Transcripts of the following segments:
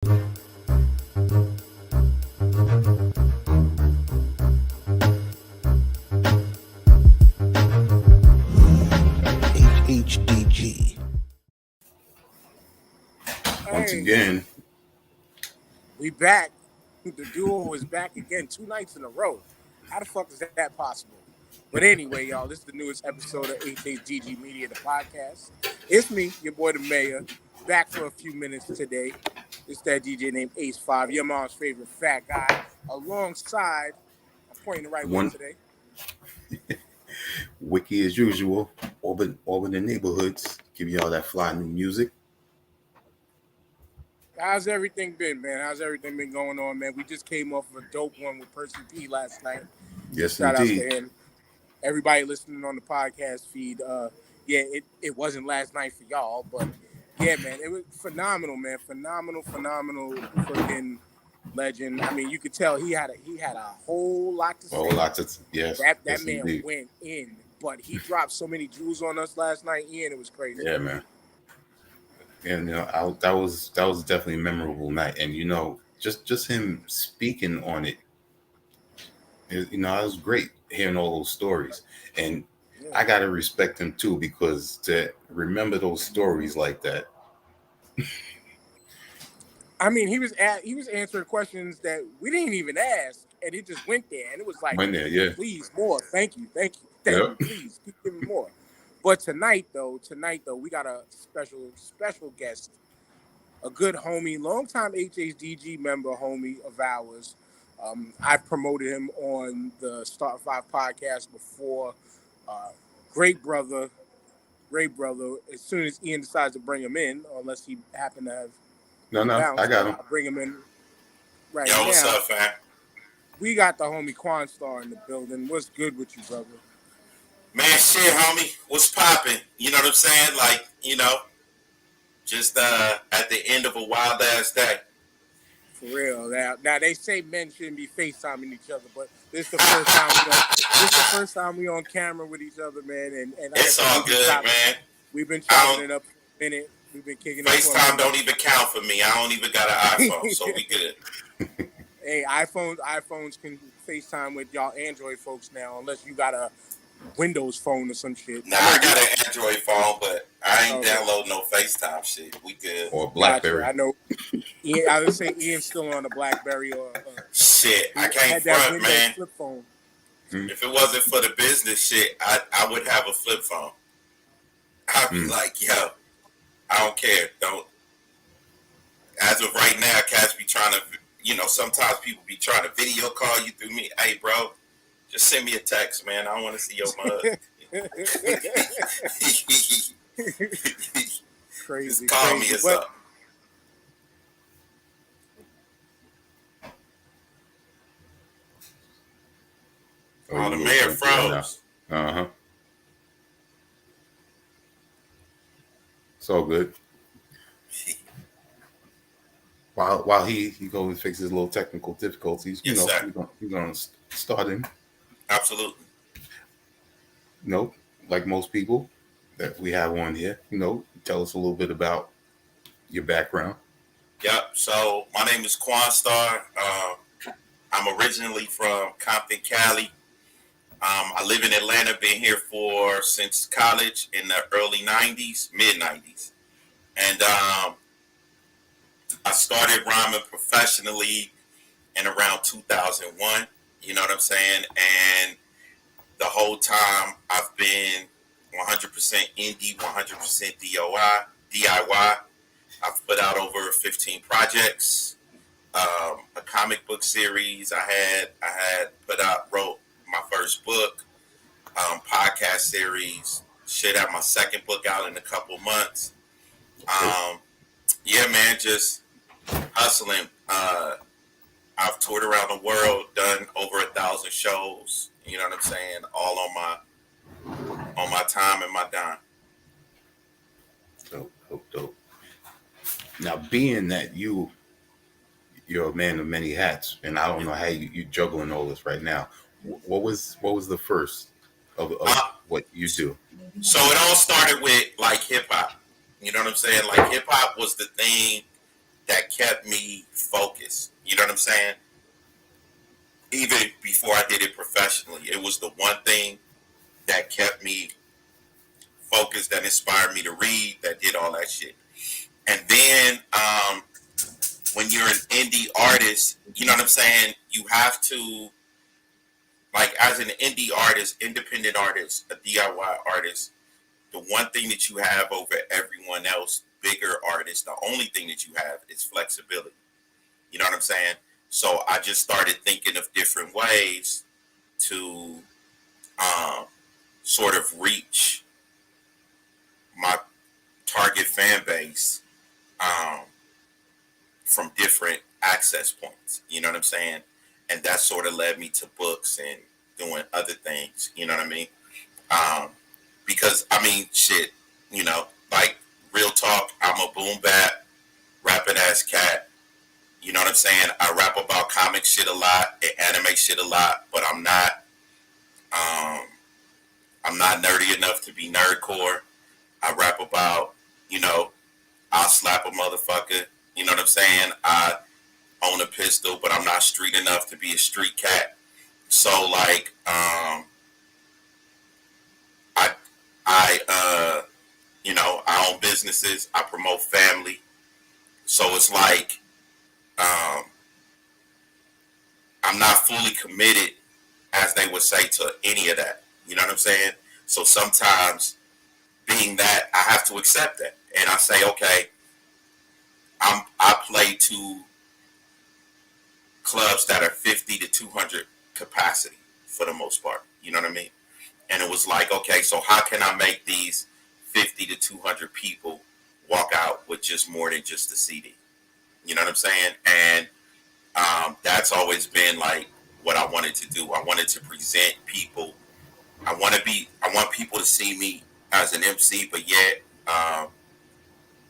HHDG. Once again, we back. The duo is back again 2 nights in a row. How the fuck is that possible? But anyway, y'all, this is the newest episode of HHDG Media, the podcast. It's me, your boy the mayor, back for a few minutes today. It's that DJ named Ace5, your mom's favorite fat guy, alongside, I'm pointing the right way today. Wiki as usual, over the neighborhoods, give y'all that fly new music. How's everything been, man? How's everything been going on, man? We just came off of a dope one with Percy P last night. Yes, Shout indeed. out to him. Everybody listening on the podcast feed, it wasn't last night for y'all, but yeah, man, it was phenomenal, man. Phenomenal freaking legend. I mean, you could tell he had a whole lot to say. A whole lot to yes. That yes, man indeed. went in, but he dropped so many jewels on us last night, Ian. It was crazy. Yeah, man. And that was definitely a memorable night, and just him speaking on it. It was great hearing all those stories, and I gotta respect him too, because to remember those stories like that. I mean, he was answering questions that we didn't even ask, and he just went there, and it was like, went there, yeah. Please, more. Thank you, you. Please, keep giving more. But tonight though, we got a special guest, a good homie, longtime HHDG member, homie of ours. I've promoted him on the Start 5 podcast before. Great brother. As soon as Ian decides to bring him in, unless he happened to have I got him. I'll bring him in right now. Yo, what's up, fam? We got the homie Quanstar in the building. What's good with you, brother? Man, shit, homie. What's popping? You know what I'm saying? Like, just at the end of a wild ass day. For real. Now they say men shouldn't be FaceTiming each other, but this is the first time we on camera with each other, man. And it's all good, man. We've been chopping it up for a minute. We've been kicking it. FaceTime don't even count for me. I don't even got an iPhone, so we good. Hey, iPhones can FaceTime with y'all Android folks now, unless you got a Windows phone or some shit. Nah, I got an Android phone, but I ain't download no FaceTime shit. We good. Or BlackBerry. Gotcha. I know. I would say Ian's still on a BlackBerry or shit. I can't front, man. Flip phone. If it wasn't for the business shit, I would have a flip phone. I'd be like, yo, I don't care. Don't. As of right now, cats be trying to, sometimes people be trying to video call you through me. Hey, bro, just send me a text, man. I want to see your mug. Crazy. Just call me or something. Oh, the mayor froze. Uh-huh. It's all good. While he goes and fixes little technical difficulties, yes, we're gonna start him. Absolutely. Like most people that we have on here, tell us a little bit about your background. Yep. So my name is Quanstar. I'm originally from Compton, Cali. I live in Atlanta. Been here since college in the early '90s, mid '90s, and I started rhyming professionally in around 2001. You know what I'm saying? And the whole time I've been 100% indie, 100% DIY. I've put out over 15 projects, a comic book series. I had wrote my first book, podcast series. Should have my second book out in a couple months. Yeah, man, just hustling. I've toured around the world, done over 1,000 shows. You know what I'm saying? All on my time and my dime. Dope. Now, being that you're a man of many hats, and I don't know how you're juggling all this right now. What was the first of what you do? So it all started with like hip hop. You know what I'm saying? Like hip hop was the thing that kept me focused. You know what I'm saying? Even before I did it professionally, it was the one thing that kept me focused, that inspired me to read, that did all that shit. And then when you're an indie artist, you know what I'm saying? You have to, like, as an indie artist, independent artist, a DIY artist, the one thing that you have over everyone else, bigger artists, the only thing that you have is flexibility. You know what I'm saying? So I just started thinking of different ways to um, sort of reach my target fan base um, from different access points. You know what I'm saying? And that sort of led me to books and doing other things. You know what I mean? Um, because I mean, shit. You know, like real talk. I'm a boom bap rapping ass cat. You know what I'm saying? I rap about comic shit a lot and anime shit a lot, but um, I'm not nerdy enough to be nerdcore. I rap about, you know, I'll slap a motherfucker. You know what I'm saying? I own a pistol, but I'm not street enough to be a street cat. So like, I, you know, I own businesses. I promote family. So it's like, um, I'm not fully committed, as they would say, to any of that. You know what I'm saying? So sometimes, being that, I have to accept that, and I say, okay, I play to clubs that are 50 to 200 capacity for the most part. You know what I mean? And it was like, okay, so how can I make these 50 to 200 people walk out with just more than just a CD? You know what I'm saying? And that's always been like what I wanted to do. I wanted to present people. I want people to see me as an MC, but yet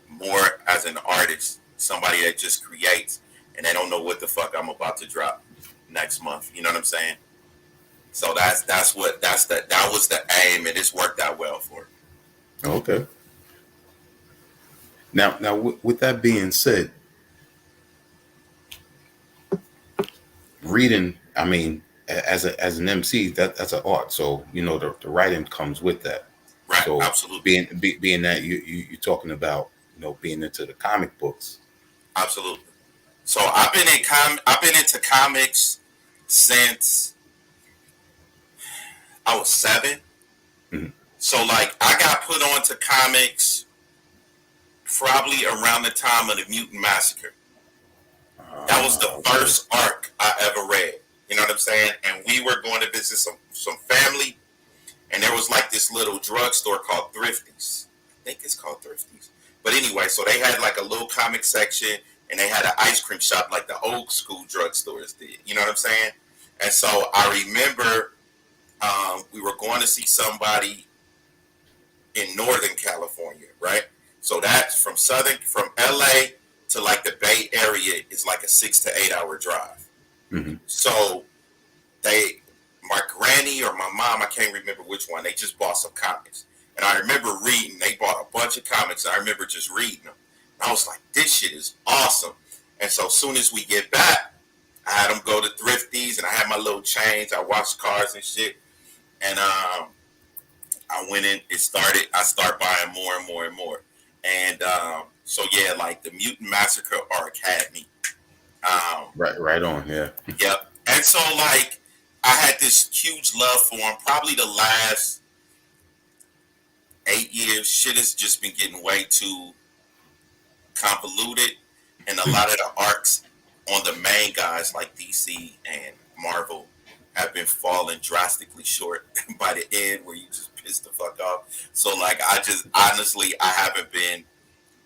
more as an artist, somebody that just creates, and they don't know what the fuck I'm about to drop next month. You know what I'm saying? So that was the aim, and it's worked out well for me. Okay. Now, with that being said, reading, I mean, as an MC, that's an art. So you know the writing comes with that. Right, So absolutely, being that you're talking about, you know, being into the comic books. absolutely. So I've been into comics since I was 7. Mhm. So like I got put onto comics probably around the time of the Mutant Massacre. That was the Okay. first arc I ever read. You know what I'm saying? And we were going to visit some family, and there was like this little drugstore called Thrifty's. I think it's called Thrifty's. But anyway, so they had like a little comic section, and they had an ice cream shop like the old school drugstores did. You know what I'm saying? And so I remember we were going to see somebody in Northern California, right? So that's from LA to like the Bay Area is like a 6 to 8 hour drive. Hmm. So they, my granny or my mom, I can't remember which one, they just bought some comics. And I remember reading, they bought a bunch of comics, and I remember just reading them. And I was like, this shit is awesome. And so as soon as we get back, I had them go to Thrifties, and I had my little change. I watched cars and shit. And I went in, I started buying more and more and more. And so yeah, like the Mutant Massacre arc had me. Um, Right on. Yeah. yep. And so like I had this huge love for him. Probably the last 8 years, shit has just been getting way too convoluted, and a lot of the arcs on the main guys like DC and Marvel have been falling drastically short by the end, where you just piss the fuck off. So like I just honestly I haven't been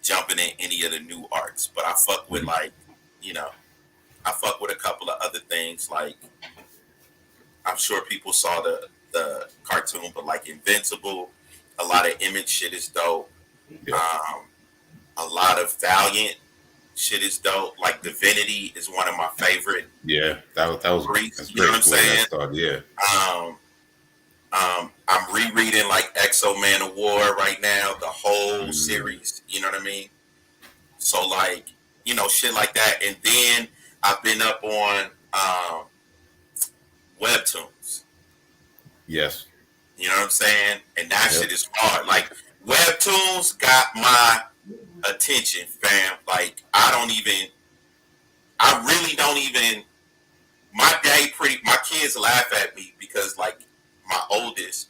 jumping in any of the new arcs, but I fuck with, Mhm. like, you know, I fuck with a couple of other things. Like I'm sure people saw the cartoon, but like Invincible, a lot of Image shit is dope. Yeah. Um, a lot of Valiant shit is dope. Like Divinity is one of my favorite Yeah. That was reads. that's You know what I'm great the way that saying? started. Yeah. Um, I'm rereading like Exo Man of War right now, the whole Mm. series. You know what I mean? So like shit like that. And then I've been up on webtoons. Yes. You know what I'm saying? And that Yep. shit is hard. Like webtoons got my attention, fam. Like I really don't even. My kids laugh at me because like my oldest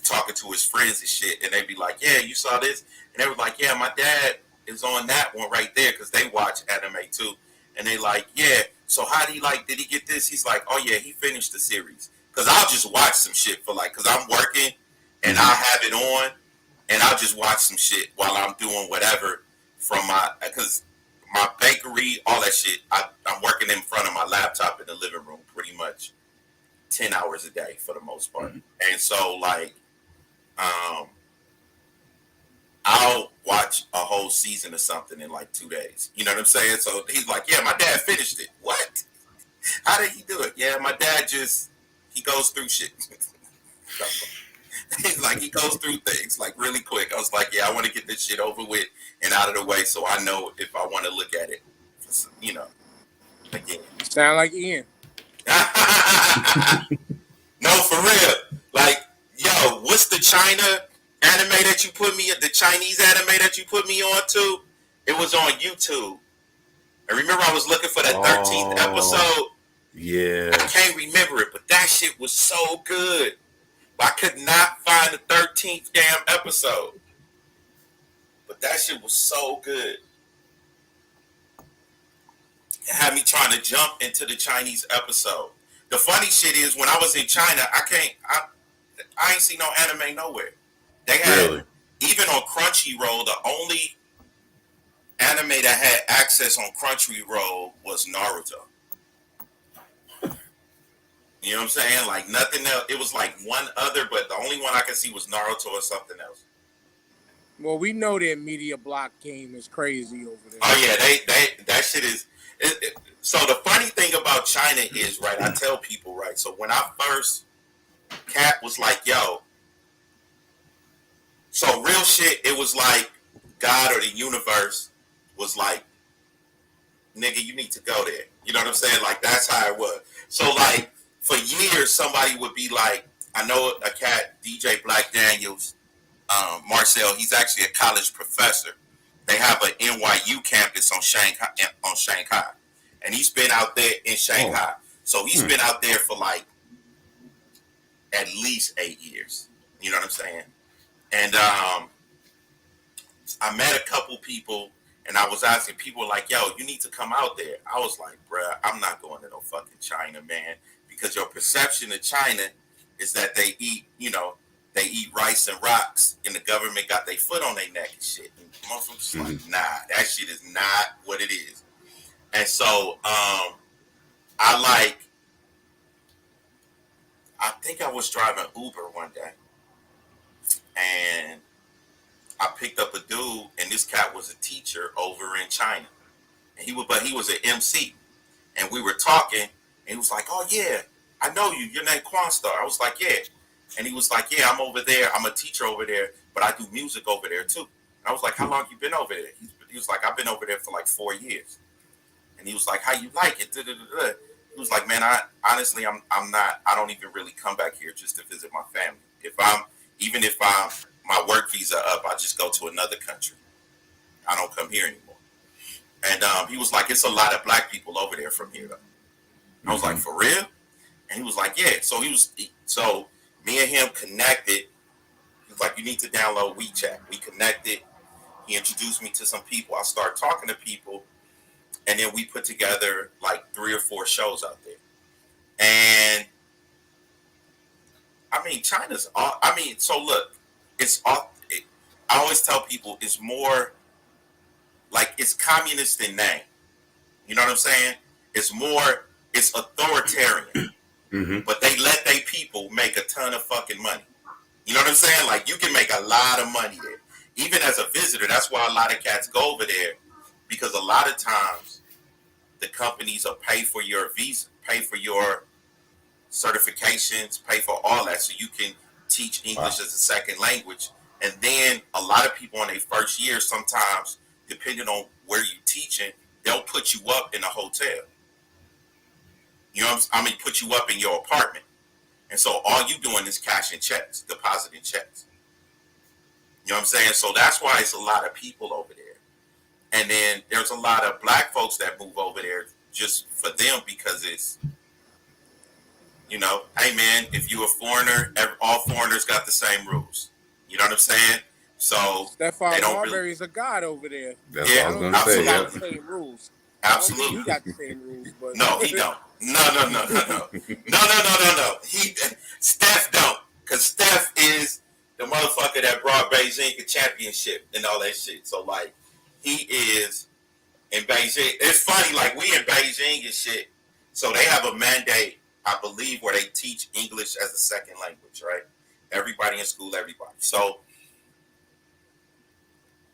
talking to his friends and shit, and they be like, "Yeah, you saw this," and they were like, "Yeah, my dad is on that one right there," because they watch anime too, and they like, "Yeah, so how did he like? Did he get this?" He's like, "Oh yeah, he finished the series." Because I'll just watch some shit for like, because I'm working and I have it on, and I'll just watch some shit while I'm doing whatever from because my bakery, all that shit. I'm working in front of my laptop in the living room pretty much 10 hours a day for the most part, and so like um, I'll watch a whole season of something in like 2 days. You know what I'm saying? So he's like, "Yeah, my dad finished it." What? How did he do it? Yeah, my dad just he goes through shit. He's like he goes through things like really quick. I was like, "Yeah, I want to get this shit over with and out of the way, so I know if I want to look at it, again." Sound like Ian. No, for real. Like, yo, what's the China anime that you put me, the Chinese anime that you put me on to? It was on YouTube. I remember I was looking for that 13th episode. Yeah. I can't remember it, but that shit was so good. But I could not find the 13th damn episode. But that shit was so good. It had me trying to jump into the Chinese episode. The funny shit is when I was in China, I ain't seen no anime nowhere. They had Really? even on Crunchyroll, the only anime that had access on Crunchyroll was Naruto. You know what I'm saying? Like nothing else. It was like one other, but the only one I could see was Naruto or something else. Well, we know their media block game is crazy over there. Oh yeah, they that shit is. So the funny thing about China is, right? I tell people, right? So when I first, Cat was like, "Yo," so real shit. It was like God or the universe was like, "Nigga, you need to go there." You know what I'm saying? Like that's how it was. So like for years, somebody would be like, I know a cat, DJ Black Daniels, Marcel. He's actually a college professor. They have an NYU campus on Shanghai, and he's been out there in Shanghai. So he's been out there for like at least 8 years. You know what I'm saying? And I met a couple people, and I was asking people like, "Yo, you need to come out there." I was like, "Bruh, I'm not going to no fucking China, man, because your perception of China is that they eat, they eat rice and rocks, and the government got their foot on their neck and shit." And most of them just like, "Nah, that shit is not what it is." And so, I think I was driving Uber one day, and I picked up a dude, and this cat was a teacher over in China, and he was an MC, and we were talking, and he was like, "Oh yeah, I know you. Your name Quanstar." I was like, "Yeah," and he was like, "Yeah, I'm over there. I'm a teacher over there, but I do music over there too." And I was like, "How long you been over there?" He was like, "I've been over there for like 4 years," and he was like, "How you like it?" Da-da-da-da. He was like, "Man, I'm not. I don't even really come back here just to visit my family. Even if my work visa up, I just go to another country. I don't come here anymore." And he was like, "It's a lot of black people over there from here, though." I was like, "For real?" And he was like, "Yeah." So me and him connected. He was like, "You need to download WeChat." We connected. He introduced me to some people. I started talking to people, and then we put together like 3 or 4 shows out there. And I mean, China's. I mean, so look, it's all. I always tell people it's more like it's communist in name. You know what I'm saying? It's more. It's authoritarian, but they let their people make a ton of fucking money. You know what I'm saying? Like you can make a lot of money there, even as a visitor. That's why a lot of cats go over there, because a lot of times the companies will pay for your visa, pay for your certifications, pay for all that, so you can teach English as a second language. And then a lot of people in their first year, sometimes depending on where you're teaching, they'll put you up in a hotel. You know, I mean, put you up in your apartment, and so all you doing is cashing checks, depositing checks. You know what I'm saying? So that's why it's a lot of people over there. And then there's a lot of black folks that move over there just for them because it's, you know, hey man, if you're a foreigner, all foreigners got the same rules. You know what I'm saying? So they Stephon don't really. Marbury's a god over there. That's what I Yeah, was I don't gonna think he say. got Yep. the same rules. I don't think absolutely. he got the same rules, but No, he don't. No. Steph don't, cause Steph is the motherfucker that brought Beijing a championship and all that shit. So like, he is in Beijing. It's funny, like we in Beijing and shit. So they have a mandate, I believe, where they teach English as a second language, right? Everybody in school, everybody. So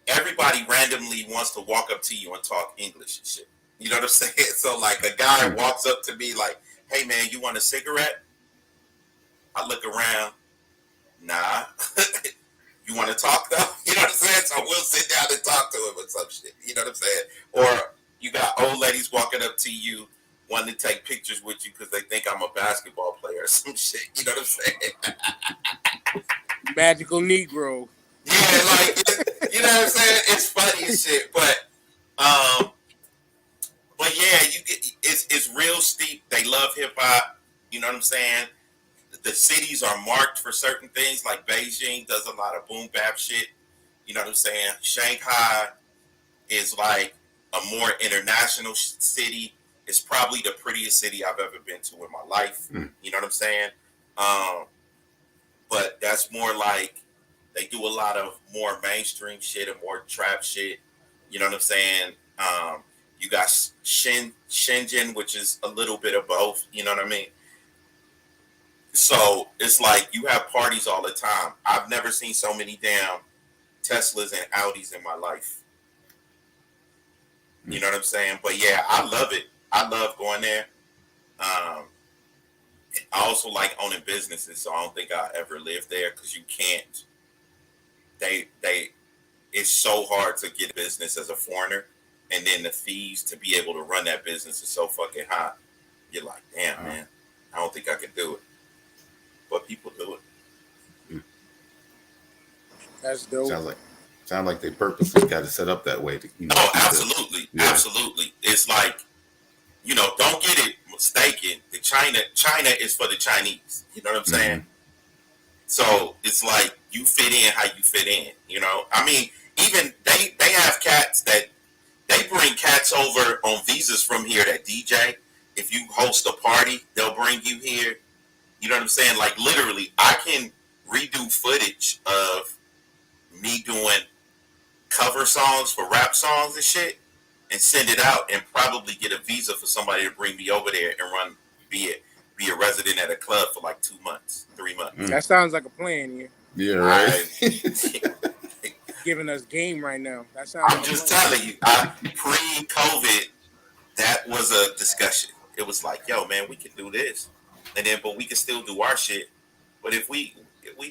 everybody randomly wants to walk up to you and talk English and shit. You know what I'm saying? So like a guy walks up to me like, "Hey man, you want a cigarette?" I look around. Nah. You want to talk though? You know what I'm saying? So we'll sit down and talk to him or some shit. You know what I'm saying? Or you got old ladies walking up to you wanting to take pictures with you because they think I'm a basketball player or some shit. You know what I'm saying? magical Negro. Yeah, like you know what I'm saying? It's funny as shit, um, but yeah, you get it's real steep. They love hip hop. You know what I'm saying? The cities are marked for certain things. Like Beijing does a lot of boom bap shit. You know what I'm saying? Shanghai is like a more international city. It's probably the prettiest city I've ever been to in my life. You know what I'm saying? Um, but that's more like they do a lot of more mainstream shit and more trap shit. You know what I'm saying? You got Shenzhen, which is a little bit of both. You know what I mean? So it's like you have parties all the time. I've never seen so many damn Teslas and Audis in my life. You know what I'm saying? But yeah, I love it. I love going there. Um, I also like owning businesses, so I don't think I ever live there because you can't. They it's so hard to get a business as a foreigner, and then the fees to be able to run that business is so fucking high. You're like, damn man, I don't think I could do it, but people do it. That's dope. Sounds like they purposely got it set up that way to Oh, keep absolutely, yeah. absolutely. It's like, don't get it mistaken. The China is for the Chinese. You know what I'm saying? So it's like you fit in how you fit in. I mean, even they have cats that they bring cats over on visas from here that DJ. If you host a party, they'll bring you here. You know what I'm saying? Like literally, I can redo footage of me doing cover songs for rap songs and shit, and send it out, and probably get a visa for somebody to bring me over there and be a resident at a club for like 2 months, 3 months. That sounds like a plan here. Yeah, right. Giving us game right now. That sounds. I'm just telling you, pre-COVID, that was a discussion. It was like, yo, man, we can do this, and then but we can still do our shit. But if we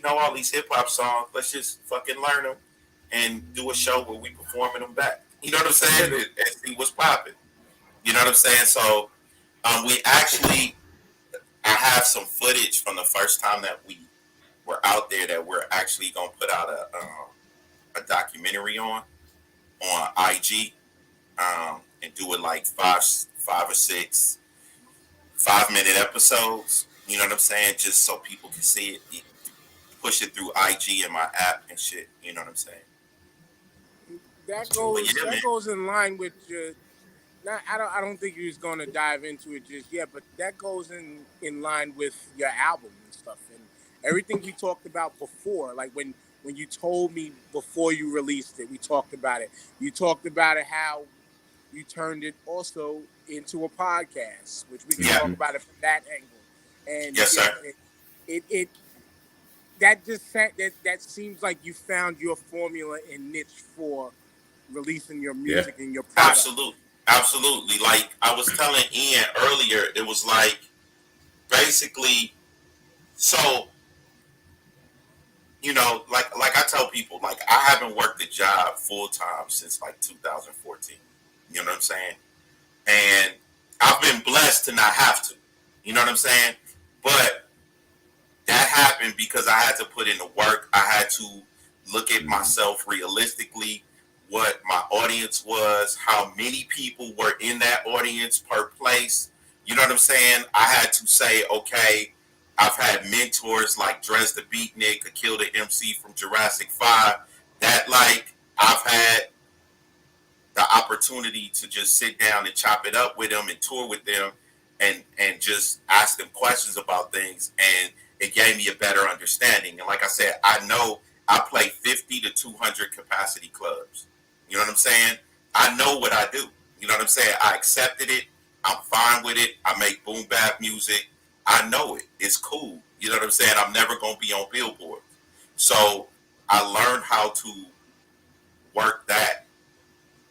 know all these hip hop songs, let's just fucking learn them and do a show where we performing them back. You know what I'm saying? And see what's popping. You know what I'm saying? So we actually, I have some footage from the first time that we were out there that we're actually gonna put out a documentary on IG, and do it like five or six 5-minute episodes. You know what I'm saying? Just so people can see it. Push it through IG and my app and shit. You know what I'm saying? That goes in line with your. I don't think you're going to dive into it just yet, but that goes in line with your album and stuff and everything we talked about before. Like when you told me before you released it, we talked about it. You talked about it how you turned it also into a podcast, which we can talk about it from that angle. And yes, sir. It that just that seems like you found your formula and niche for releasing your music and your product. Absolutely. Like I was telling Ian earlier, it was like basically, so like I tell people, like I haven't worked a job full time since like 2014. You know what I'm saying? And I've been blessed to not have to. You know what I'm saying? But that happened because I had to put in the work. I had to look at myself realistically, what my audience was, how many people were in that audience per place. You know what I'm saying? I had to say, okay, I've had mentors like Drez the Beatnik, Akil the MC from Jurassic 5, that like I've had the opportunity to just sit down and chop it up with them and tour with them and just ask them questions about things, and it gave me a better understanding. And like I said, I know I play 50 to 200 capacity clubs. You know what I'm saying? I know what I do. You know what I'm saying? I accepted it. I'm fine with it. I make boom bap music. I know it. It's cool. You know what I'm saying? I'm never going to be on Billboard. So I learned how to work that,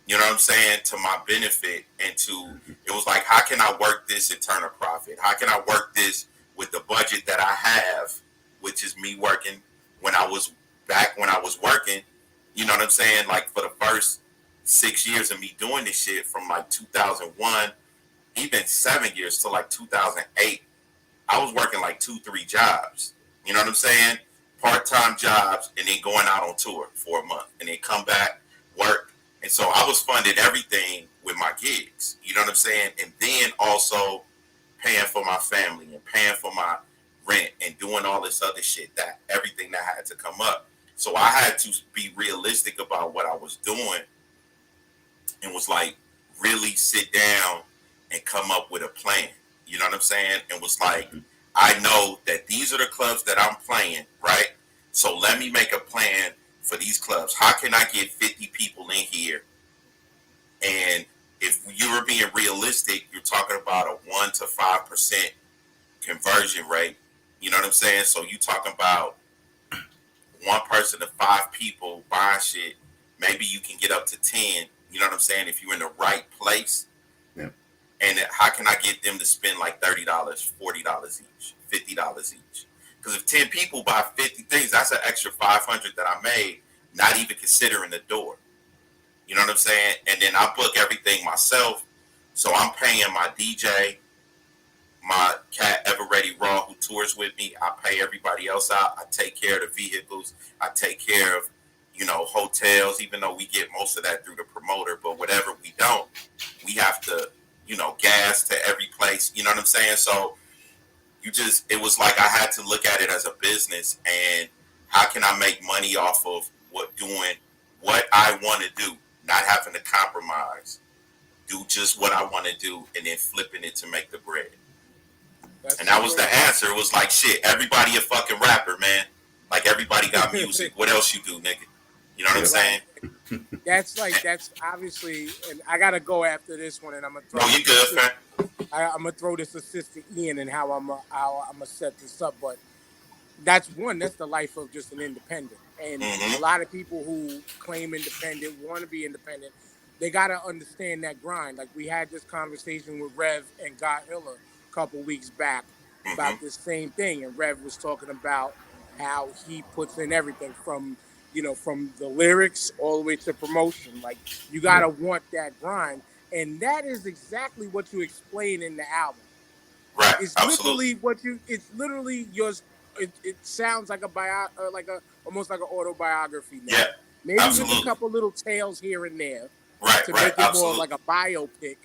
you know what I'm saying, to my benefit, and to, it was like, how can I work this and turn a profit? How can I work this with the budget that I have, which is me working when I was working, you know what I'm saying? Like for the first 6 years of me doing this shit, from like 2001, even 7 years to like 2008, I was working like 2-3 jobs. You know what I'm saying? Part-time jobs, and then going out on tour for a month, and then come back, work. And so I was funding everything with my gigs. You know what I'm saying? And then also paying for my family and paying for my rent and doing all this other shit, that everything that had to come up. So I had to be realistic about what I was doing, and was like, really sit down and come up with a plan. You know what I'm saying? And was like, I know that these are the clubs that I'm playing, right? So let me make a plan for these clubs. How can I get 50 people in here? And if you were being realistic, you're talking about a 1 to 5% conversion rate. You know what I'm saying? So you talking about one person to 5 people buying shit. Maybe you can get up to 10. You know what I'm saying? If you're in the right place. Yeah. And how can I get them to spend like $30, $40 each, $50 each? Because if 10 people buy 50 things, that's an extra 500 that I made, not even considering the door. You know what I'm saying? And then I book everything myself. So I'm paying my DJ, my cat Ever Ready Raw, who tours with me. I pay everybody else out. I take care of the vehicles. I take care of, you know, hotels, even though we get most of that through the promoter. But whatever we don't, we have to, you know, gas to every place. You know what I'm saying? So it was like I had to look at it as a business, and how can I make money off of doing what I want to do, not having to compromise, do just what I want to do, and then flipping it to make the bread. And that was the answer. It was like, shit, everybody a fucking rapper, man. Like, everybody got music. What else you do, nigga? You know what I'm saying? That's obviously, and I gotta go after this one, and I'm gonna throw. No, you good, fam. I'm gonna throw this assistant Ian and how I'm gonna set this up, but that's the life of just an independent, and a lot of people who claim independent, want to be independent, they gotta understand that grind. Like, we had this conversation with Rev and God Hiller a couple weeks back about this same thing, and Rev was talking about how he puts in everything from the lyrics all the way to promotion. Like, you gotta want that grind, and that is exactly what you explain in the album. Right. It's absolutely. literally it's literally yours. It sounds like almost like an autobiography now. Yeah. Maybe absolutely. with a couple little tales here and there. Right. To right. make it absolutely. more like a biopic.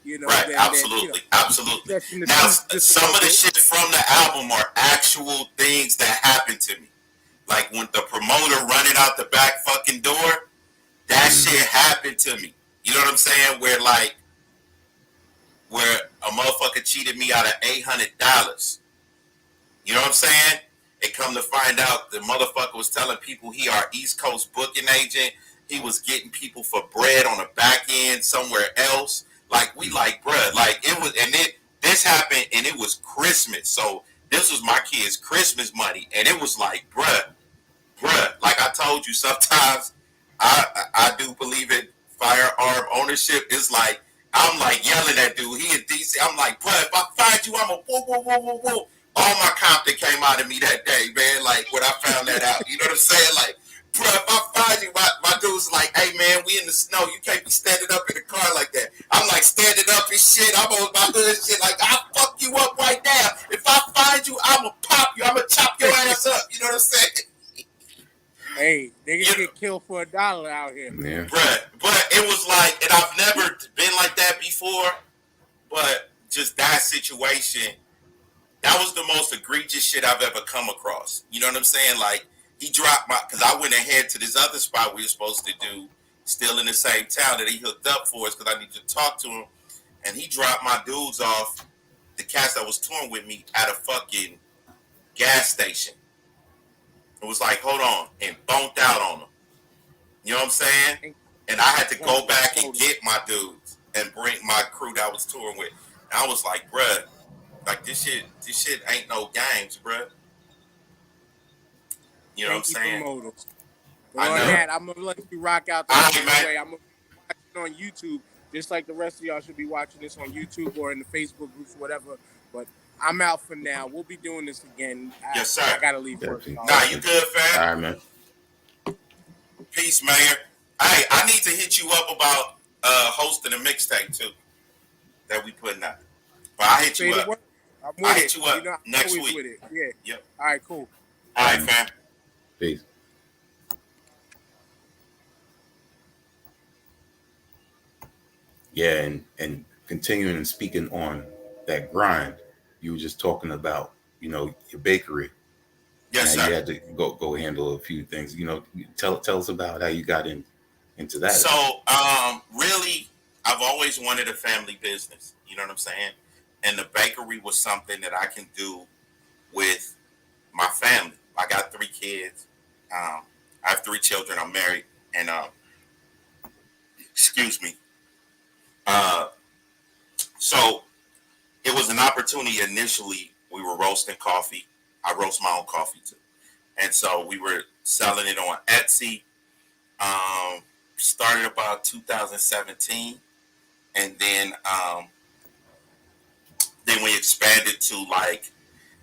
You know. Right. absolutely. Absolutely. Now, some of the shit from the album are actual things that happened to me. Like, when the promoter running out the back fucking door, that shit happened to me. You know what I'm saying? Where a motherfucker cheated me out of $800. You know what I'm saying? And come to find out, the motherfucker was telling people he our East Coast booking agent. He was getting people for bread on the back end somewhere else. Like, we like, bruh, like, it was, and this happened, and it was Christmas. So this was my kids' Christmas money. And it was like, bruh, like I told you, sometimes I do believe in firearm ownership. It's like, I'm like yelling at dude. He in DC. I'm like, bruh, if I find you, I'm a whoa, whoa, whoa, whoa, whoa. All my Compton came out of me that day, man. Like, when I found that out, you know what I'm saying? Like, Bro, if I find you, my dude's like, hey man, we in the snow. You can't be standing up in the car like that. I'm like standing up and shit. I'm on my hood shit. Like, I'll fuck you up right now. If I find you, I'm going to pop you. I'm going to chop your ass up. You know what I'm saying? Hey, they can get killed for $1 out here. Yeah. But it was like, and I've never been like that before, but just that situation, that was the most egregious shit I've ever come across. You know what I'm saying? Like, he dropped my, because I went ahead to this other spot we were supposed to do, still in the same town that he hooked up for us because I needed to talk to him. And he dropped my dudes off, the cats that was touring with me, at a fucking gas station. It was like, hold on, and bonked out on them. You know what I'm saying? And I had to go back and get my dudes and bring my crew that I was touring with. And I was like, bruh, like this shit ain't no games, bruh. You know what I'm saying? Promoters. But on that, I'm gonna let you rock out the way. I'm gonna watch it on YouTube, just like the rest of y'all should be watching this on YouTube or in the Facebook groups, whatever. But I'm out for now. We'll be doing this again. Yes, sir. I gotta leave first. Nah, you good, fam? All right, man. Peace, Mayor. Hey, I need to hit you up about hosting a mixtape too that we putting out. But I hit you up. I'll hit you up next week. With it. Yeah. Yep. All right, cool. All right, fam. Peace. Yeah, and continuing and speaking on that grind, you were just talking about, you know, your bakery. Yes, sir. You had to go handle a few things. You know, tell us about how you got into that. So, really, I've always wanted a family business. You know what I'm saying? And the bakery was something that I can do with my family. I got 3 kids. I have 3 children. I'm married, and excuse me. So it was an opportunity. Initially, we were roasting coffee. I roast my own coffee too, and so we were selling it on Etsy. Started about 2017, and then we expanded to like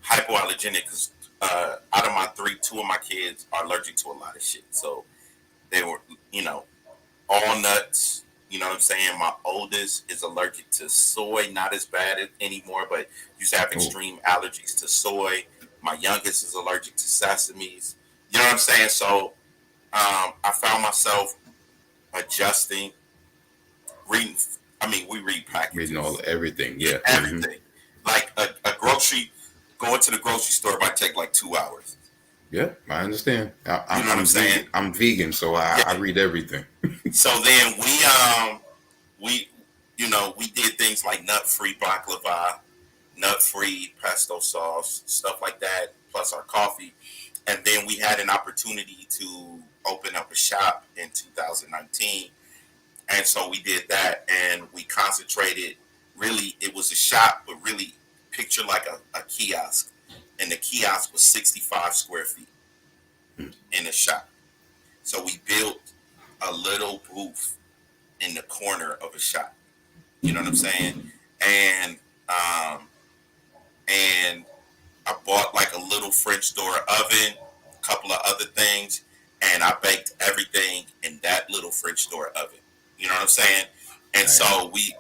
hypoallergenic because out of my 3, 2 of my kids are allergic to a lot of shit. So they were, you know, all nuts. You know what I'm saying? My oldest is allergic to soy, not as bad anymore, but used to have extreme allergies to soy. My youngest is allergic to sesames. You know what I'm saying? So I found myself adjusting, reading. I mean, we read packages. Reading everything, yeah. Everything. Like a grocery, going to the grocery store might take like 2 hours. Yeah, I understand. You know what I'm saying? I'm vegan, so I read everything. So then we did things like nut-free baklava, nut-free pesto sauce, stuff like that, plus our coffee. And then we had an opportunity to open up a shop in 2019. And so we did that, and we concentrated. Really, it was a shop, but really picture like a kiosk. And the kiosk was 65 square feet in the shop. So we built a little booth in the corner of a shop. You know what I'm saying? And I bought like a little French door oven, a couple of other things, and I baked everything in that little French door oven. You know what I'm saying? And so we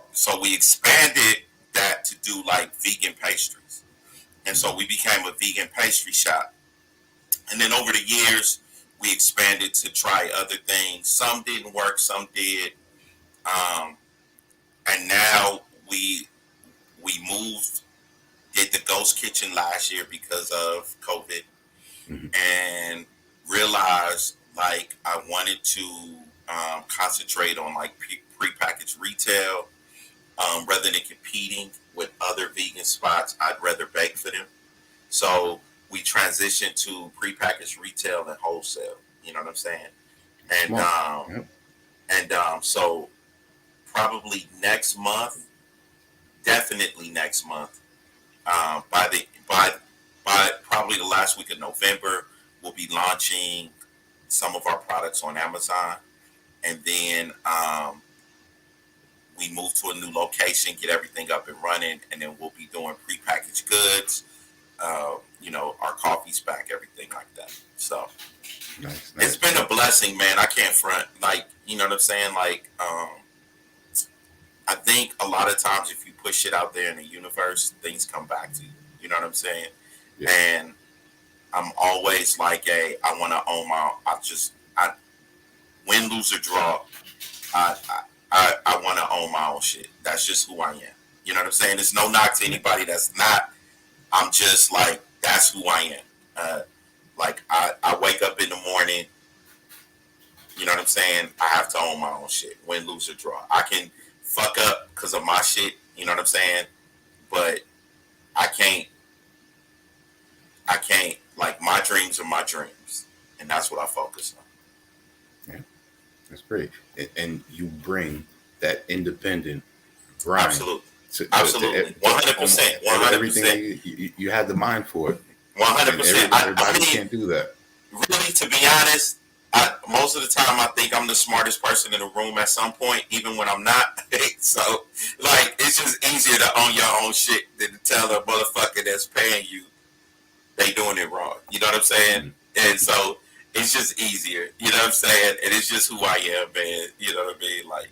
expanded that to do like vegan pastries. And so we became a vegan pastry shop. And then over the years, we expanded to try other things. Some didn't work, some did. And now we moved, did the ghost kitchen last year because of COVID, and realized like I wanted to concentrate on like prepackaged retail rather than competing with other vegan spots. I'd rather bake for them. So we transitioned to prepackaged retail and wholesale. You know what I'm saying? And so probably next month, definitely next month, by probably the last week of November, we'll be launching some of our products on Amazon, and then we move to a new location, get everything up and running, and then we'll be doing prepackaged goods, our coffee back, everything like that. So nice. It's been a blessing. blessing, man. I can't front. Like, you know what I'm saying? Like, I think a lot of times if you push it out there in the universe, things come back to you. You know what I'm saying? Yeah. And I'm always like, hey, I want to own my. I win, lose or draw. I I want to own my own shit. That's just who I am. You know what I'm saying? There's no knock to anybody that's not. I'm just like, that's who I am. Like I wake up in the morning. You know what I'm saying? I have to own my own shit. Win, lose or draw. I can fuck up because of my shit. You know what I'm saying? But I can't. I can't. Like, my dreams are my dreams, and that's what I focus on. Yeah, that's great. And you bring that independent grind. Absolutely. Absolutely. 100%. Everything 100%. you had the mind for it. 100%. Everybody can't do that. Really, to be honest, most of the time I think I'm the smartest person in the room at some point, even when I'm not. So, like, it's just easier to own your own shit than to tell a motherfucker that's paying you they doing it wrong. You know what I'm saying? Mm-hmm. And so it's just easier. You know what I'm saying? And it's just who I am, man. You know what I mean? Like,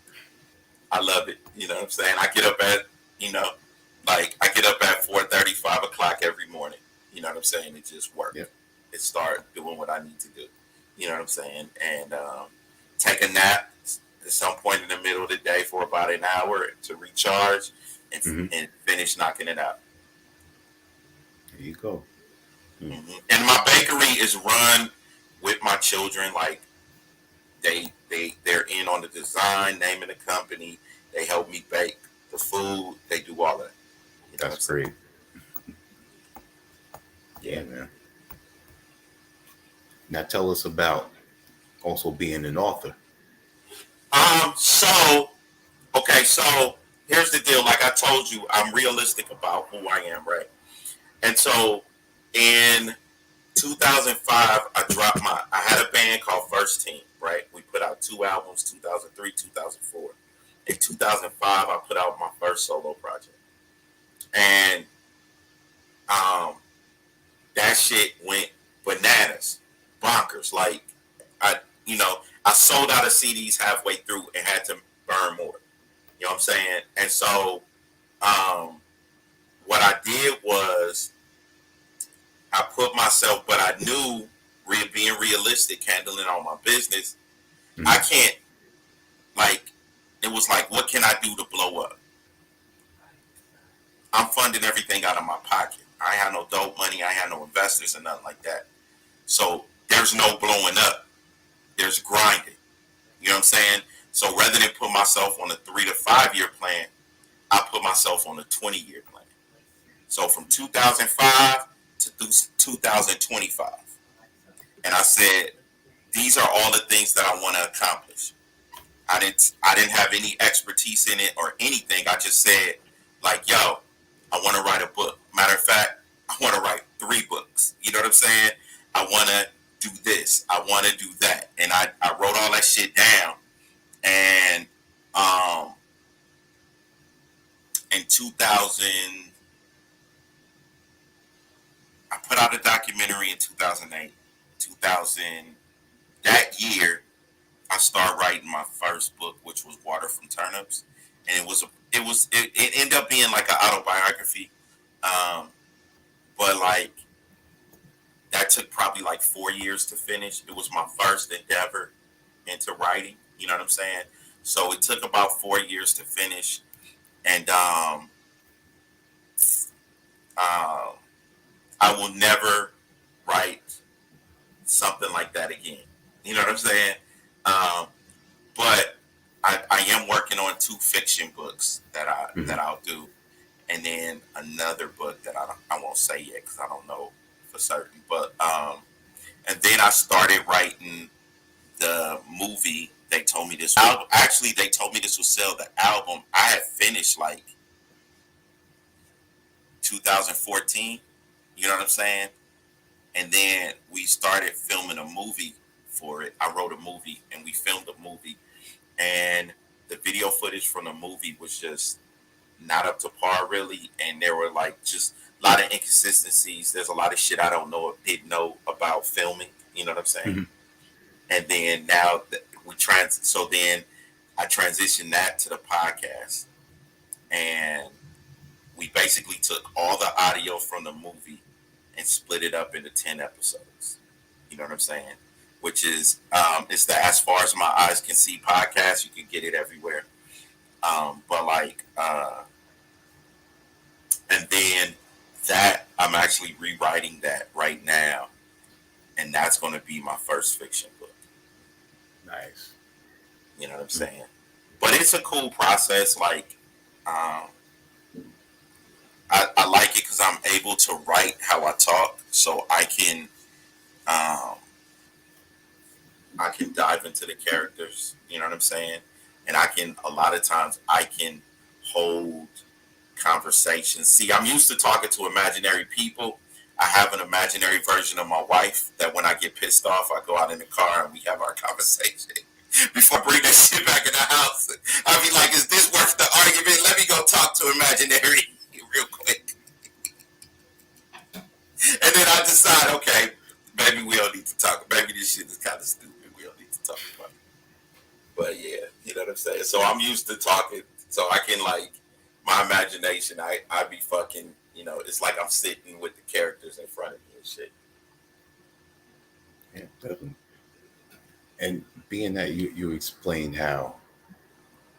I love it. You know what I'm saying? I get up at, I get up at 4:30, 5 o'clock every morning. You know what I'm saying? It just works. Yep. It start doing what I need to do. You know what I'm saying? And take a nap at some point in the middle of the day for about an hour to recharge and finish knocking it out. There you go. Mm-hmm. And my bakery is run with my children. Like, they're in on the design, naming the company. They help me bake the food. They do all that. You know, that's great. Yeah, man. Now tell us about also being an author. So here's the deal. Like I told you, I'm realistic about who I am, right? And so in 2005, I had a band called First Team, right? We put out 2 albums, 2003, 2004. In 2005, I put out my first solo project. And that shit went bananas, bonkers. Like, I sold out of CDs halfway through and had to burn more. You know what I'm saying? And so what I did was I put myself, but I knew being realistic, handling all my business, I can't, it was like, what can I do to blow up? I'm funding everything out of my pocket. I ain't had no dope money. I ain't had no investors or nothing like that. So there's no blowing up. There's grinding. You know what I'm saying? So rather than put myself on a 3 to 5 year plan, I put myself on a 20-year plan. So from 2005 to 2025. And I said, these are all the things that I want to accomplish. I didn't have any expertise in it or anything. I just said, like, yo, I want to write a book. Matter of fact, I want to write 3 books. You know what I'm saying? I want to do this. I want to do that. And I wrote all that shit down. And in 2000, I put out a documentary in 2008. 2000, that year, I started writing my first book, which was Water from Turnips, and it ended up being like an autobiography, but like that took probably like 4 years to finish. It was my first endeavor into writing. You know what I'm saying? So it took about 4 years to finish, and I will never write something like that again. You know what I'm saying? But I am working on 2 fiction books that I'll do, and then another book that I won't say yet because I don't know for certain. But and then I started writing the movie. They told me this. Actually, they told me this would sell the album. I had finished like 2014. You know what I'm saying? And then we started filming a movie for it. I wrote a movie and we filmed a movie. And the video footage from the movie was just not up to par, really. And there were like just a lot of inconsistencies. There's a lot of shit I didn't know about filming. You know what I'm saying? And then now so then I transitioned that to the podcast, and we basically took all the audio from the movie and split it up into 10 episodes. You know what I'm saying? Which is it's the As Far As My Eyes Can See podcast. You can get it everywhere. But like, and then that I'm actually rewriting that right now, and that's going to be my first fiction book. Nice. You know what I'm saying? But it's a cool process. Like, I like it because I'm able to write how I talk, so I can dive into the characters. You know what I'm saying? And a lot of times I can hold conversations. See, I'm used to talking to imaginary people. I have an imaginary version of my wife that when I get pissed off, I go out in the car and we have our conversation. Before I bring that shit back in the house, I'll be like, is this worth the argument? Let me go talk to imaginary real quick. And then I decide, okay, maybe we don't need to talk. Maybe this shit is kind of stupid. We don't need to talk about it. But yeah, you know what I'm saying? So I'm used to talking, so I can like, my imagination, I be fucking, you know, it's like I'm sitting with the characters in front of me and shit. Yeah, definitely. And being that you explained how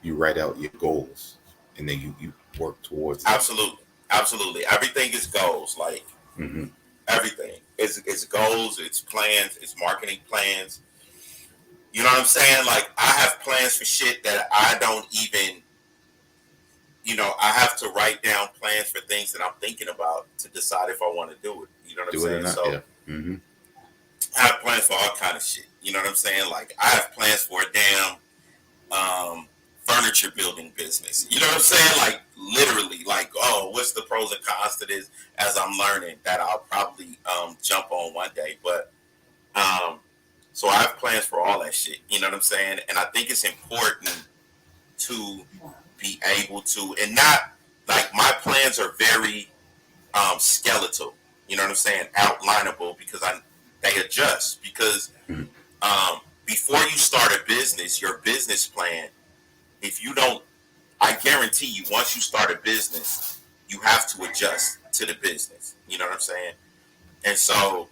you write out your goals and then you work towards them. Absolutely. Everything is goals. Like, everything. It's goals, it's plans, it's marketing plans. You know what I'm saying? Like, I have plans for shit that I don't even, you know, I have to write down plans for things that I'm thinking about to decide if I want to do it. You know what I'm saying? So, yeah. I have plans for all kind of shit. You know what I'm saying? Like, I have plans for a damn furniture building business. You know what I'm saying? Like, literally, like, oh, what's the pros and cons to this as I'm learning that I'll probably jump on one day. But so I have plans for all that shit. You know what I'm saying? And I think it's important to be able to, and not, like, my plans are very skeletal. You know what I'm saying? Outlineable, because they adjust. Because before you start a business, your business plan, if you don't, I guarantee you, once you start a business, you have to adjust to the business. You know what I'm saying? And so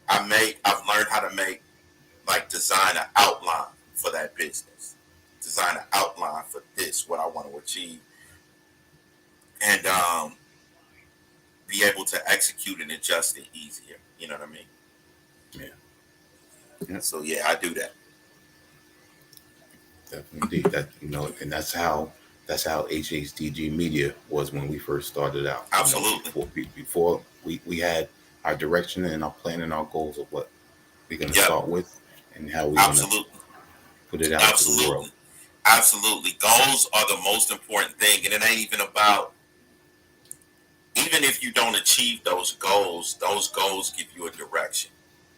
I've learned how to design an outline for that business, design an outline for this, what I want to achieve, and be able to execute and adjust it easier. You know what I mean? Yeah. So yeah, I do that. Definitely. That, you know, and that's how HHDG Media was when we first started out. Absolutely. You know, before we had our direction and our plan and our goals of what we're going to start with and how we're going to put it out to the world. Absolutely. Goals are the most important thing. And it ain't even about, even if you don't achieve those goals give you a direction.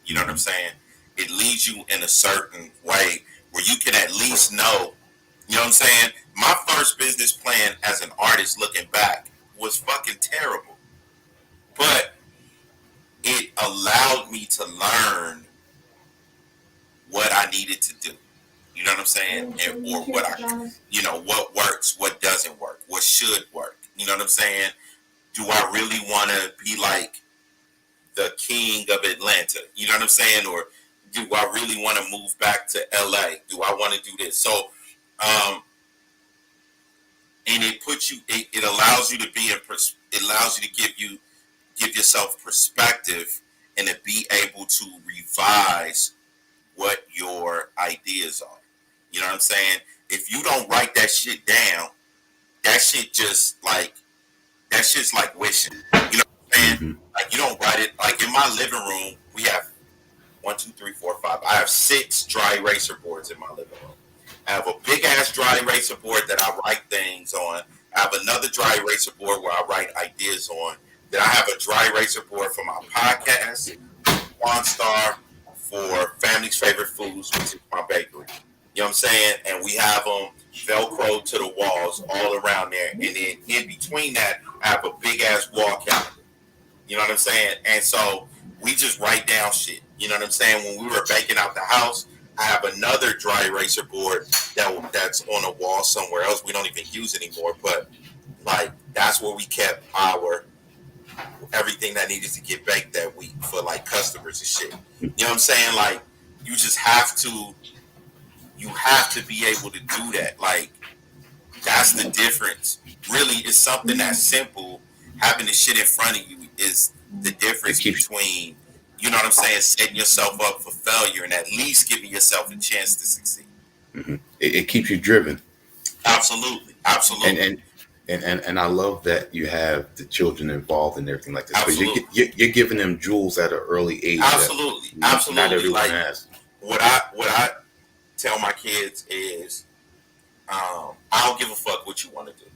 You know what I'm saying? It leads you in a certain way where you can at least know, you know what I'm saying? My first business plan as an artist looking back was fucking terrible. But it allowed me to learn what I needed to do. You know what I'm saying? Or what works, what doesn't work, what should work. You know what I'm saying? Do I really want to be like the king of Atlanta? You know what I'm saying? Or do I really want to move back to LA? Do I want to do this? So, and it puts you, it allows you to be it allows you to give yourself perspective and to be able to revise what your ideas are. You know what I'm saying? If you don't write that shit down, that shit just like, that shit's like wishing. You know what I'm saying? Like, you don't write it. Like, in my living room, we have 1, 2, 3, 4, 5. I have 6 dry eraser boards in my living room. I have a big ass dry eraser board that I write things on. I have another dry eraser board where I write ideas on. Then I have a dry eraser board for my podcast, Quanstar, for Family's Favorite Foods, which is my bakery. You know what I'm saying? And we have them Velcro to the walls all around there. And then in between that, I have a big ass wall calendar. You know what I'm saying? And so we just write down shit. You know what I'm saying? When we were baking out the house, I have another dry eraser board that's on a wall somewhere else. We don't even use anymore, but like that's where we kept our everything that needed to get baked that week for like customers and shit. You know what I'm saying? Like you just you have to be able to do that. Like that's the difference. Really, it's something that's simple. Having the shit in front of you is the difference between, you know what I'm saying, setting yourself up for failure and at least giving yourself a chance to succeed. Mm-hmm. It keeps you driven. Absolutely, absolutely. And I love that you have the children involved in everything like this, because you're giving them jewels at an early age. Absolutely, absolutely. Not everyone like, has. What I tell my kids is, I don't give a fuck what you want to do.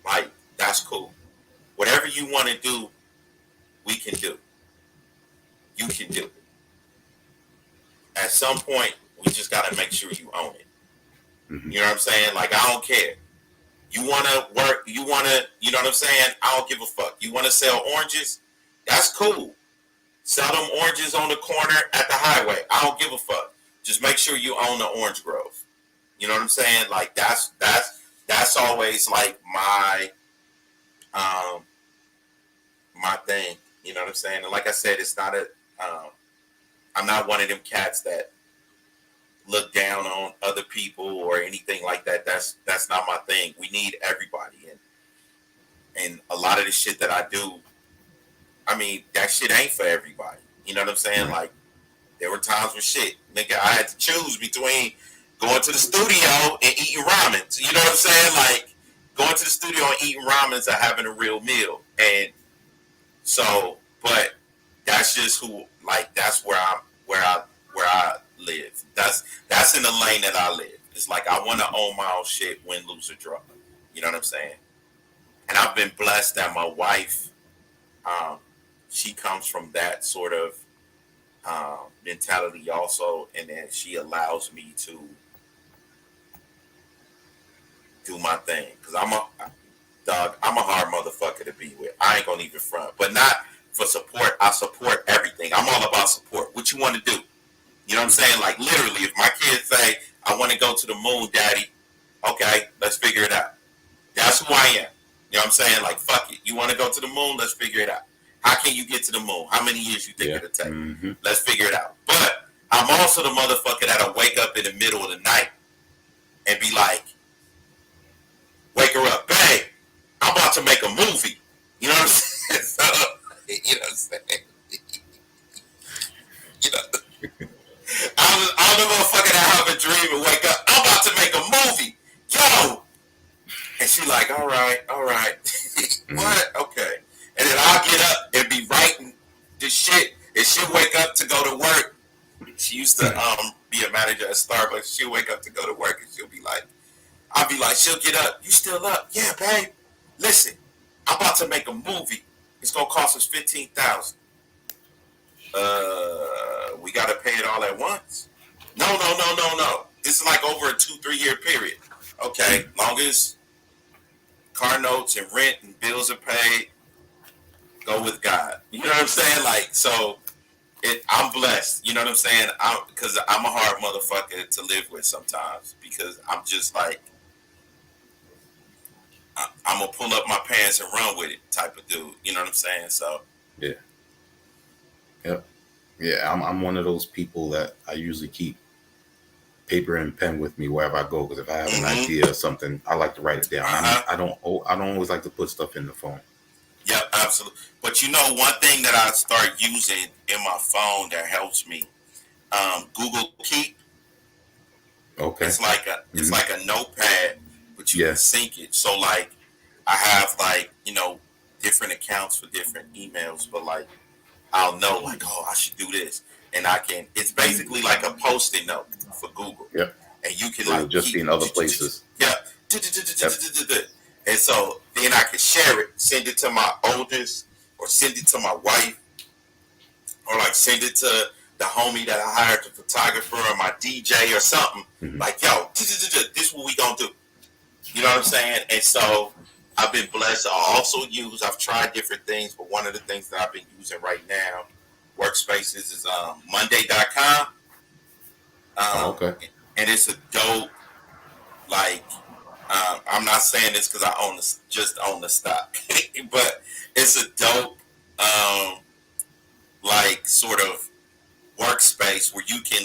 Like that's cool. Whatever you want to do, we can do. You can do it. At some point, we just got to make sure you own it. Mm-hmm. You know what I'm saying? Like, I don't care. You want to work, you know what I'm saying? I don't give a fuck. You want to sell oranges? That's cool. Sell them oranges on the corner at the highway. I don't give a fuck. Just make sure you own the orange grove. You know what I'm saying? Like, that's always like my thing. You know what I'm saying? And like I said, it's not I'm not one of them cats that look down on other people or anything like that. That's not my thing. We need everybody, and a lot of the shit that I do, I mean, that shit ain't for everybody. You know what I'm saying? Like, there were times when shit, nigga, I had to choose between going to the studio and eating ramen. You know what I'm saying? Like, going to the studio and eating ramen or having a real meal. And so, but that's just that's where I live. That's in the lane that I live. It's like I want to own my own shit, win, lose, or draw. You know what I'm saying? And I've been blessed that my wife, she comes from that sort of mentality also, and then she allows me to do my thing. Because I'm a hard motherfucker to be with. I ain't gonna even front, but not for support. I support everything. I'm all about support. What you want to do? You know what I'm saying? Like, literally, if my kids say, I want to go to the moon, daddy, okay, let's figure it out. That's who I am. You know what I'm saying? Like, fuck it. You want to go to the moon? Let's figure it out. How can you get to the moon? How many years you think it'll take? Mm-hmm. Let's figure it out. But I'm also the motherfucker that'll wake up in the middle of the night and be like, wake her up, babe, I'm about to make a movie. You know what I'm saying? So, you know what I'm saying? You know, I'm the motherfucker that have a dream and wake up, I'm about to make a movie. Yo! And she like, all right. What? Okay. And then I'll get up and be writing the shit, and she'll wake up to go to work. She used to be a manager at Starbucks. She'll wake up to go to work, and she'll be like, I'll be like, she'll get up. You still up? Yeah, babe. Listen, I'm about to make a movie. It's gonna cost us $15,000. We gotta pay it all at once. No. This is like over a 2-3 year period. Okay, long as car notes and rent and bills are paid, go with God. You know what I'm saying? Like, so I'm blessed. You know what I'm saying? Because I'm a hard motherfucker to live with sometimes, because I'm just like, I'm gonna pull up my pants and run with it type of dude. You know what I'm saying? So yeah, yep, yeah. I'm one of those people that I usually keep paper and pen with me wherever I go, because if I have an idea or something, I like to write it down. I don't always like to put stuff in the phone. Yeah, absolutely. But you know, one thing that I start using in my phone that helps me, Google Keep. Okay. It's like a notepad, but you can sync it. So like, I have like, you know, different accounts for different emails, but like, I'll know like, oh, I should do this, and I can. It's basically like a post-it note for Google. Yep. And you can like just be in other places. Yeah. And so then I can share it, send it to my oldest, or send it to my wife, or like send it to the homie that I hired, the photographer, or my DJ or something. Mm-hmm. Like, yo, this is what we gonna do. You know what I'm saying? And so I've been blessed. I've tried different things, but one of the things that I've been using right now, workspaces, is Monday.com. Oh, Um, okay. and it's a dope, like, I'm not saying this because I just own the stock, but it's a dope, um, like, sort of workspace where you can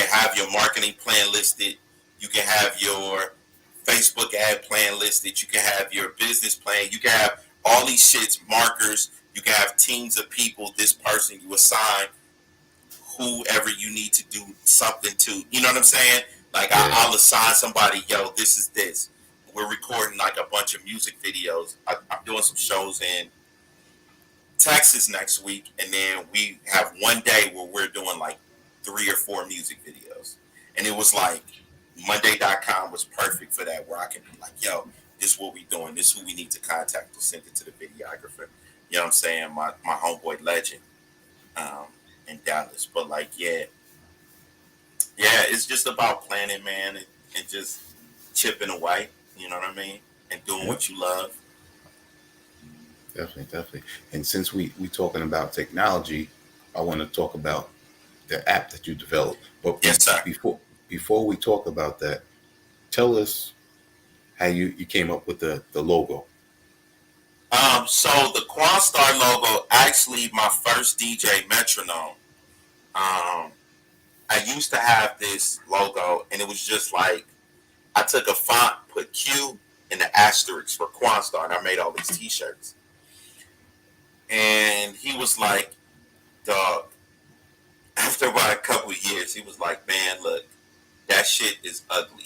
have your marketing plan listed, you can have your Facebook ad plan listed, you can have your business plan, you can have all these shits, markers, you can have teams of people, this person you assign whoever you need to do something to. You know what I'm saying? Like Yeah. I'll assign somebody, yo, this is this. We're recording like a bunch of music videos. I'm doing some shows in Texas next week, and then we have one day where we're doing like 3 or 4 music videos. And it was like Monday.com was perfect for that, where I can be like, yo, this is what we doing. This is who we need to contact to send it to the videographer. You know what I'm saying? My homeboy Legend, um, in Dallas. But like, yeah, it's just about planning, man, and just chipping away. You know what I mean? And doing Yep. what you love. Definitely, definitely. And since we talking about technology, I want to talk about the app that you developed. But Yes, sir. before we talk about that, tell us how you came up with the logo. So the Quanstar logo, actually, my first DJ metronome. Um, I used to have this logo, and it was just like I took a font, put Q in the asterisk for Quanstar, and I made all these T-shirts. And he was like, "Dog." After about a couple of years, he was like, "Man, look, that shit is ugly."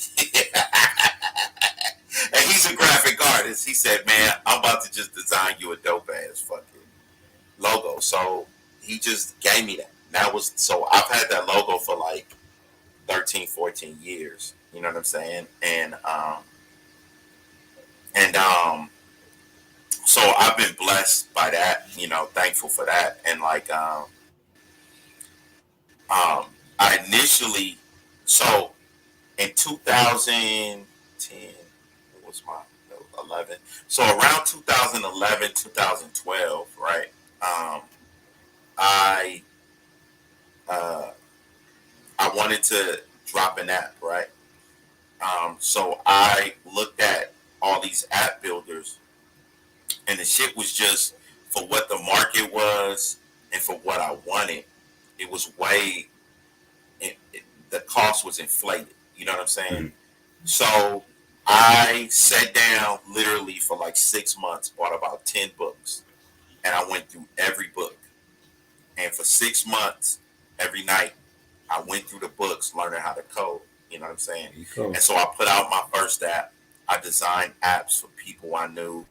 And he's a graphic artist. He said, "Man, I'm about to just design you a dope ass fucking logo." So he just gave me that. That was so I've had that logo for like 13, 14 years. You know what I'm saying? And so I've been blessed by that. You know, thankful for that. And like I initially, so in 2010, what was my, 11? So around 2011, 2012, right? Um, I uh, I wanted to drop an app, right? So I looked at all these app builders, and the shit was just for what the market was and for what I wanted. It was way, the cost was inflated. You know what I'm saying? Mm-hmm. So I sat down literally for like 6 months, bought about 10 books, and I went through every book. And for 6 months, every night, I went through the books, learning how to code. You know what I'm saying? There you go. And so I put out my first app. I designed apps for people I knew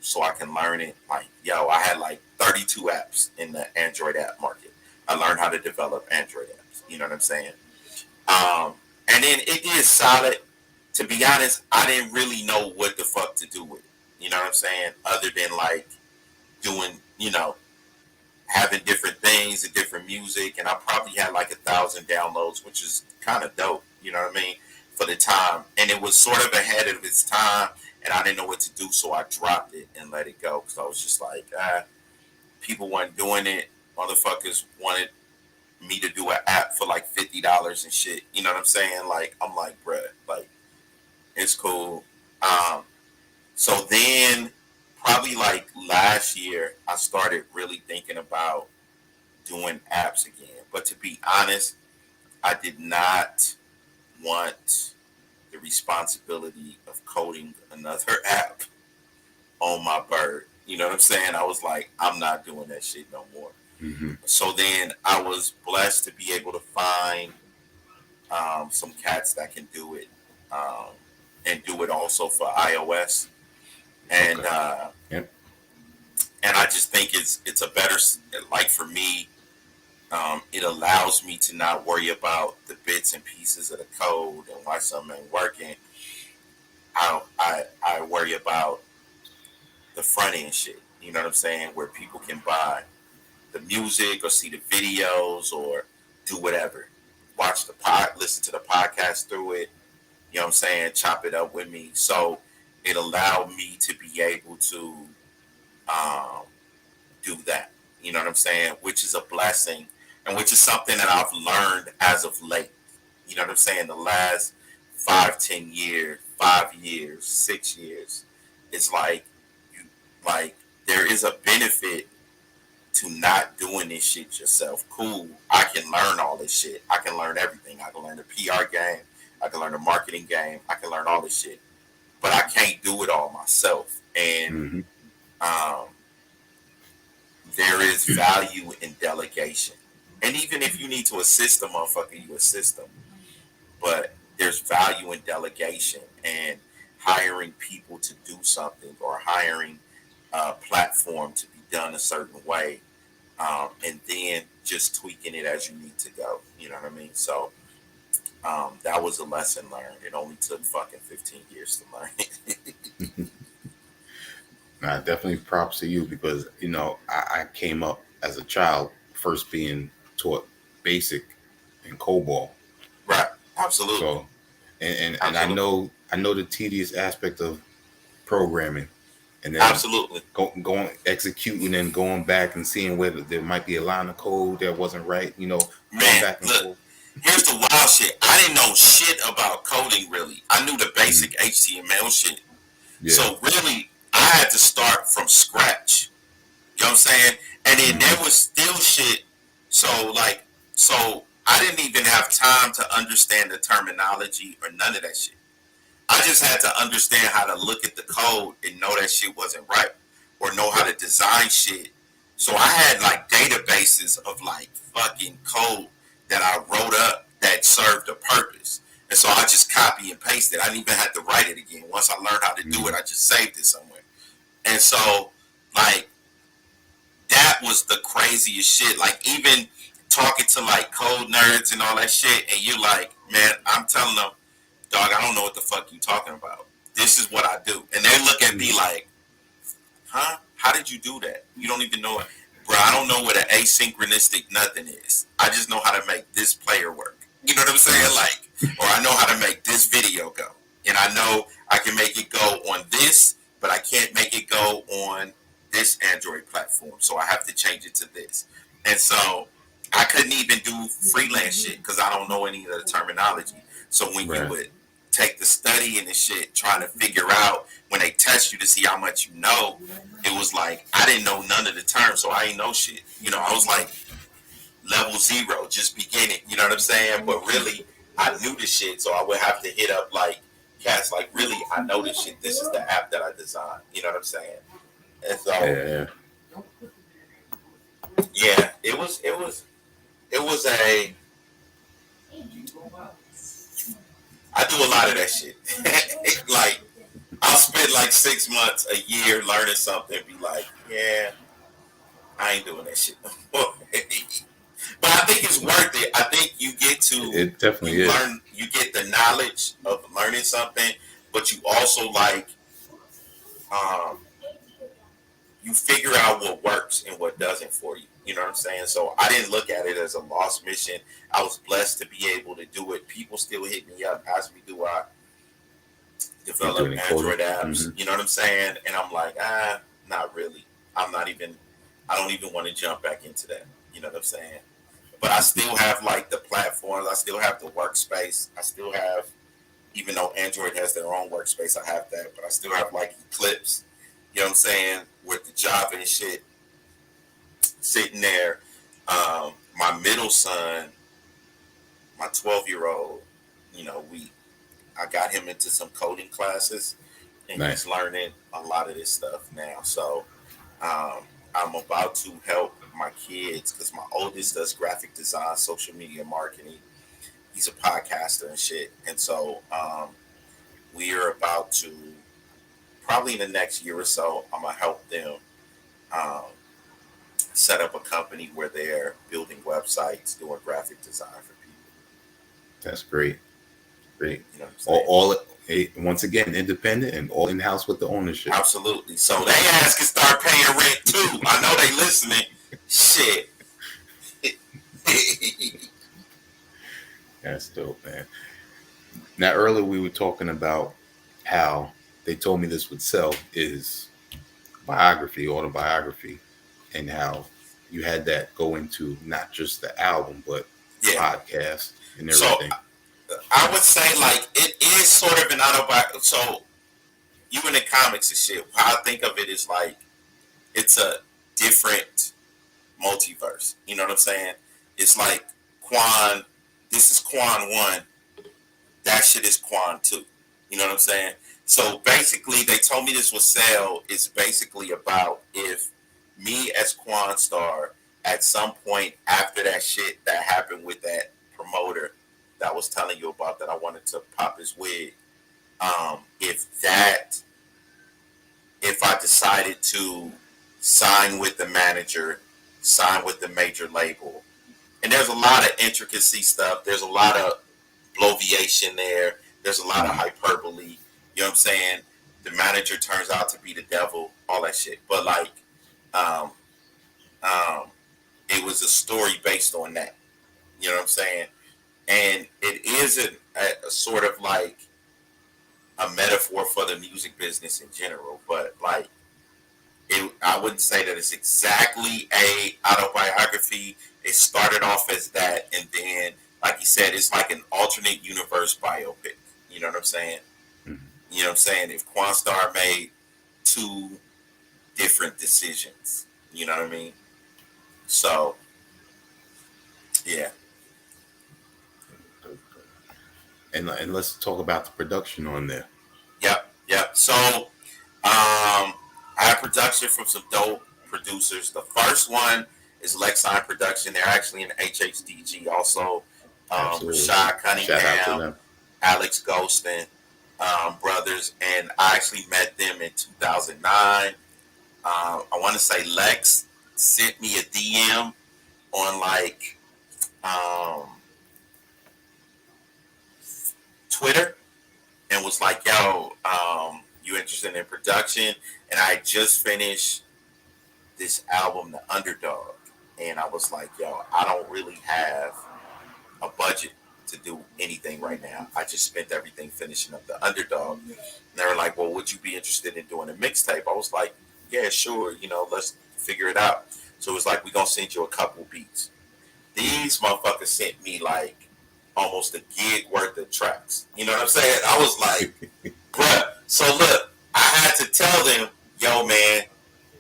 so I can learn it. Like, yo, I had like 32 apps in the Android app market. I learned how to develop Android apps. You know what I'm saying? Um, and then it did solid. To be honest, I didn't really know what the fuck to do with it. You know what I'm saying? Other than like doing, having different things and different music. And I probably had like 1,000 downloads, which is kind of dope. You know what I mean? For the time. And it was sort of ahead of its time. And I didn't know what to do. So I dropped it and let it go. Because I was just like, people weren't doing it. Motherfuckers wanted me to do an app for like $50 and shit. You know what I'm saying? Like, I'm like, bruh, like, it's cool. Um, so then, probably like last year, I started really thinking about doing apps again. But to be honest, I did not want the responsibility of coding another app on my bird. You know what I'm saying? I was like, I'm not doing that shit no more. Mm-hmm. So then I was blessed to be able to find some cats that can do it, um, and do it also for iOS. And Okay. Yep. and I just think it's a better, like for me, it allows me to not worry about the bits and pieces of the code and why something ain't working. I worry about the front end shit. You know what I'm saying? Where people can buy the music or see the videos or do whatever. Watch the listen to the podcast through it. You know what I'm saying? Chop it up with me. So it allowed me to be able to um, do that. You know what I'm saying? Which is a blessing. and which is something that I've learned as of late. You know what I'm saying? The last 5, 10 years, 5 years, 6 years, it's like you like there is a benefit to not doing this shit yourself. Cool, I can learn all this shit. I can learn everything. I can learn the PR game. I can learn the marketing game. I can learn all this shit, but I can't do it all myself. And Mm-hmm. um, there is value in delegation. And even if you need to assist a motherfucker, you assist them. But there's value in delegation and hiring people to do something, or hiring a platform to be done a certain way, and then just tweaking it as you need to go. You know what I mean? So that was a lesson learned. It only took fucking 15 years to learn it. Nah, definitely props to you because I came up as a child first being taught basic and COBOL. Right. Absolutely. So, and Absolutely. I know the tedious aspect of programming, and then Absolutely. going executing and going back and seeing whether there might be a line of code that wasn't right. Going Man, back and look, forth. here's the wild shit. I didn't know shit about coding really. I knew the Mhm. basic HTML shit. Yeah. So really, I had to start from scratch. You know what I'm saying? And then there was still shit. So like, so I didn't even have time to understand the terminology or none of that shit. I just had to understand how to look at the code and know that shit wasn't right, or know how to design shit. So I had like databases of like fucking code that I wrote up that served a purpose. And so I just copy and paste it. I didn't even have to write it again. Once I learned how to do it, I just saved it somewhere. And so like that was the craziest shit. Like even talking to like code nerds and all that shit, and you're like, man, I'm telling them, dog, I don't know what the fuck you talking about. This is what I do. And they look at me like, huh? How did you do that? You don't even know it. Bro, I don't know what an asynchronistic nothing is. I just know how to make this player work. You know what I'm saying? Like, or I know how to make this video go. And I know I can make it go on this, but I can't make it go on this Android platform. So I have to change it to this. And so I couldn't even do freelance shit because I don't know any of the terminology. So when you Right. would take the study and the shit, trying to figure out when they test you to see how much you know, it was like I didn't know none of the terms, so I ain't know shit. I was like level 0, just beginning. You know what I'm saying? But really, I knew the shit, so I would have to hit up like cats. Like, really, I know this shit. This is the app that I designed. You know what I'm saying? And so, Yeah. yeah, it was a. I do a lot of that shit. Like, I'll spend like 6 months, a year learning something, and be like, yeah, I ain't doing that shit no more. But I think it's worth it. I think you get to It definitely you is. learn, you get the knowledge of learning something, but you also like um, you figure out what works and what doesn't for you. You know what I'm saying? So I didn't look at it as a lost mission. I was blessed to be able to do it. People still hit me up, ask me, do I You do develop any coding? Android apps? Mm-hmm. You know what I'm saying? And I'm like, not really. I'm not even. I don't even want to jump back into that. You know what I'm saying? But I still have like the platforms. I still have the workspace. I still have, even though Android has their own workspace, I have that. But I still have like Eclipse. You know what I'm saying? With the Java and shit sitting there. My middle son, my 12-year-old, I got him into some coding classes, and Nice. he's learning a lot of this stuff now. So um, I'm about to help my kids because my oldest does graphic design, social media marketing. He's a podcaster and shit. And so we are about to, probably in the next year or so, I'm going to help them um, set up a company where they're building websites, doing graphic design for people. That's great. Great. You know what I'm saying? Once again, independent and all in house with the ownership. Absolutely. So they ass can start paying rent too. I know they listening. Shit. That's dope, man. Now, earlier we were talking about how they told me this would sell is biography, autobiography, and how you had that go into not just the album, but Yeah. podcast and So everything. I would say like it is sort of an autobiography. So you in the comics and shit, how I think of it is like it's a different multiverse. You know what I'm saying? It's like Quan. This is Quan 1. That shit is Quan 2. You know what I'm saying? So basically, they told me this was sell. It's basically about if me as Quanstar at some point after that shit that happened with that promoter that I was telling you about that I wanted to pop his wig. If I decided to sign with the manager, sign with the major label, and there's a lot of intricacy stuff. There's a lot of bloviation there. There's a lot of hyperbole. You know what I'm saying? The manager turns out to be the devil, all that shit. But like, um, um, it was a story based on that. You know what I'm saying? And it is a sort of like a metaphor for the music business in general. But like, I wouldn't say that it's exactly a autobiography. It started off as that, and then, like you said, it's like an alternate universe biopic. You know what I'm saying? Mhm. You know what I'm saying? If Quanstar made two different decisions, you know what I mean? So, yeah, And let's talk about the production on there. yep. So, I have production from some dope producers. The first one is Lexine Production. They're actually in HHDG also. Absolutely. Rashad Shout out to Cunningham, them. Alex Golston, brothers, and I actually met them in 2009. I want to say Lex sent me a DM on like um, Twitter and was like, "Yo, you interested in production?" And I just finished this album, The Underdog, and I was like, "Yo, I don't really have a budget to do anything right now. I just spent everything finishing up The Underdog." And they were like, "Well, would you be interested in doing a mixtape?" I was like, "Yeah, sure. You know, let's figure it out." So it was like, "We're gonna send you a couple beats." These motherfuckers sent me like almost a gig worth of tracks. You know what I'm saying? I was like, bruh. So look, I had to tell them, "Yo, man,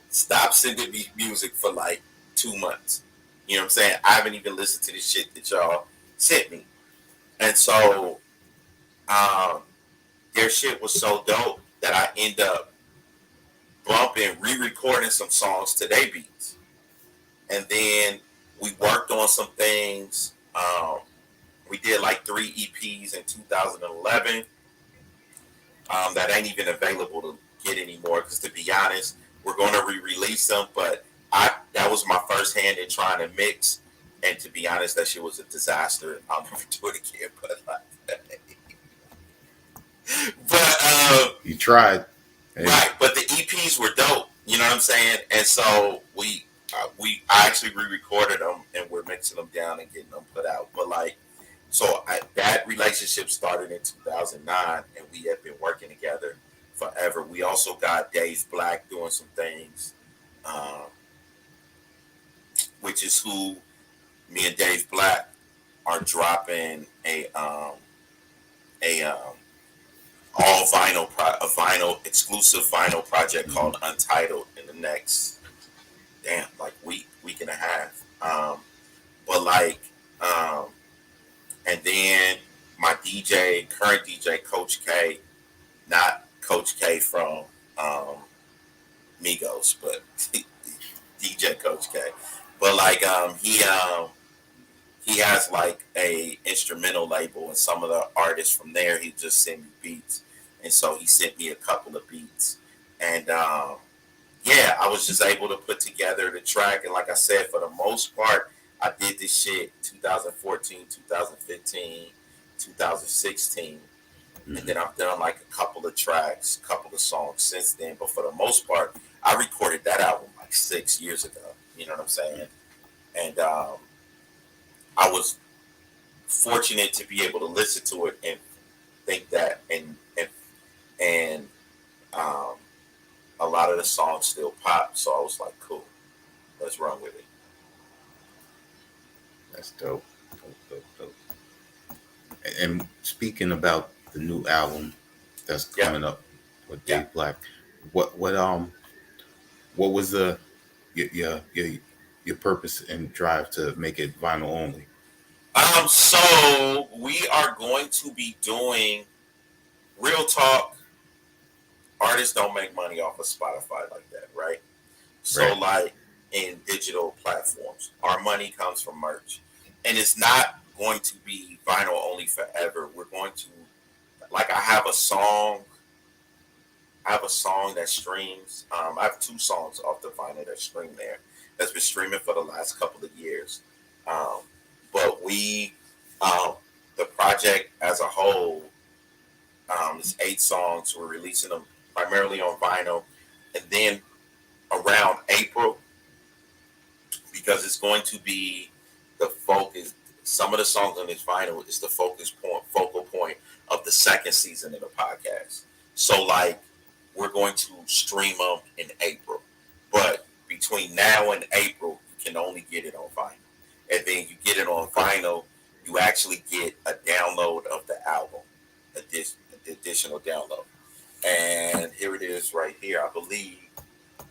stop sending me music for like 2 months." You know what I'm saying? I haven't even listened to this shit that y'all sent me. And so um, their shit was so dope that I end up bumping, re-recording some songs to their beats. And then we worked on some things. We did like 3 EPs in 2011 that ain't even available to get anymore. Because to be honest, we're going to re-release them. But that was my first hand in trying to mix. And to be honest, that shit was a disaster. I'll never do it again. But like, You tried. Hey. right, but the EPs were dope. You know what I'm saying? And so I actually re-recorded them and we're mixing them down and getting them put out. But like, so that relationship started in 2009, and we have been working together forever. We also got Dave Black doing some things, um, which is who me and Dave Black are dropping a all vinyl a vinyl exclusive vinyl project called Untitled in the next like week and a half. But like and then my current DJ Coach K, not Coach K from um, Migos, but DJ Coach K. But like he has like a instrumental label, and some of the artists from there he just sent me beats, and so he sent me a couple of beats, and yeah, I was just able to put together the track. And like I said, for the most part, I did this shit 2014, 2015, 2016. And then I've done like a couple of tracks, a couple of songs since then. But for the most part, I recorded that album like 6 years ago. You know what I'm saying? And I was fortunate to be able to listen to it and think that, and um, a lot of the songs still pop. So I was like, cool, let's run with it. That's dope. Dope. And speaking about the new album that's Yeah, coming up with yeah. Dave Black, what was your purpose and drive to make it vinyl only? So we are going to be doing real talk. Artists don't make money off of Spotify like that, right? So, Right. like in digital platforms, our money comes from merch, and it's not going to be vinyl only forever. We're going to, like, I have a song. I have a song that streams. I have two songs off the vinyl that stream there. That's been streaming for the last couple of years. Um, but um, the project as a whole, is 8 songs. We're releasing them primarily on vinyl, and then around April, because it's going to be the focus. Some of the songs on this vinyl is the focal point of the second season of the podcast. So, like, we're going to stream them in April, but between now and April, you can only get it on vinyl, and then you get it on vinyl, you actually get a download of the album, additional download. And here it is right here, I believe.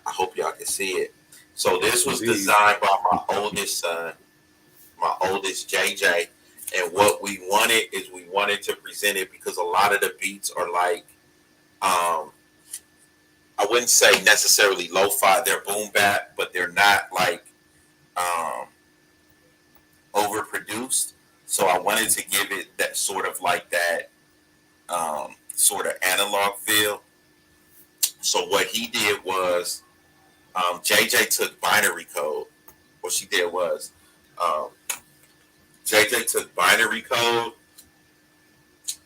I hope y'all can see it. So this was designed by my oldest son, my oldest JJ. And what we wanted is we wanted to present it because a lot of the beats are like, I wouldn't say necessarily lo-fi, they're boom bap, but they're not like um, overproduced. So I wanted to give it that sort of like that sort of analog feel. So what he did was JJ took binary code. What she did was um, JJ took binary code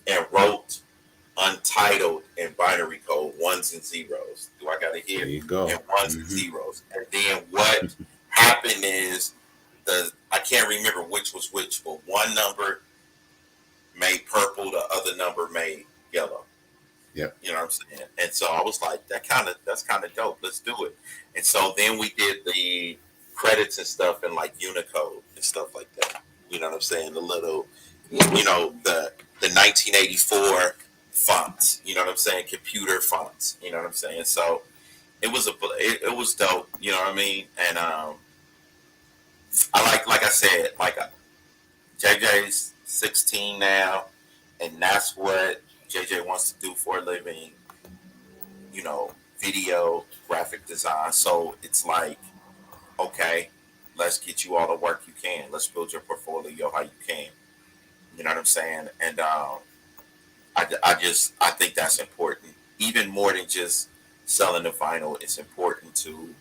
and wrote untitled in binary code, ones and zeros. Do I got it here? There you go. And ones and zeros. And then what happened is I can't remember which was which, but one number made purple, the other number made yellow. Yep. You know what I'm saying? And so I was like, that's kind of dope. Let's do it. And so then we did the credits and stuff in like Unicode and stuff like that. You know what I'm saying? The little, the 1984 fonts. You know what I'm saying? Computer fonts. You know what I'm saying? So it was dope. You know what I mean? And I like I said, like JJ's 16 now, and that's what JJ wants to do for a living, video, graphic design. So it's like, okay, let's get you all the work you can. Let's build your portfolio how you can. You know what I'm saying? And I think that's important. Even more than just selling the vinyl, it's important to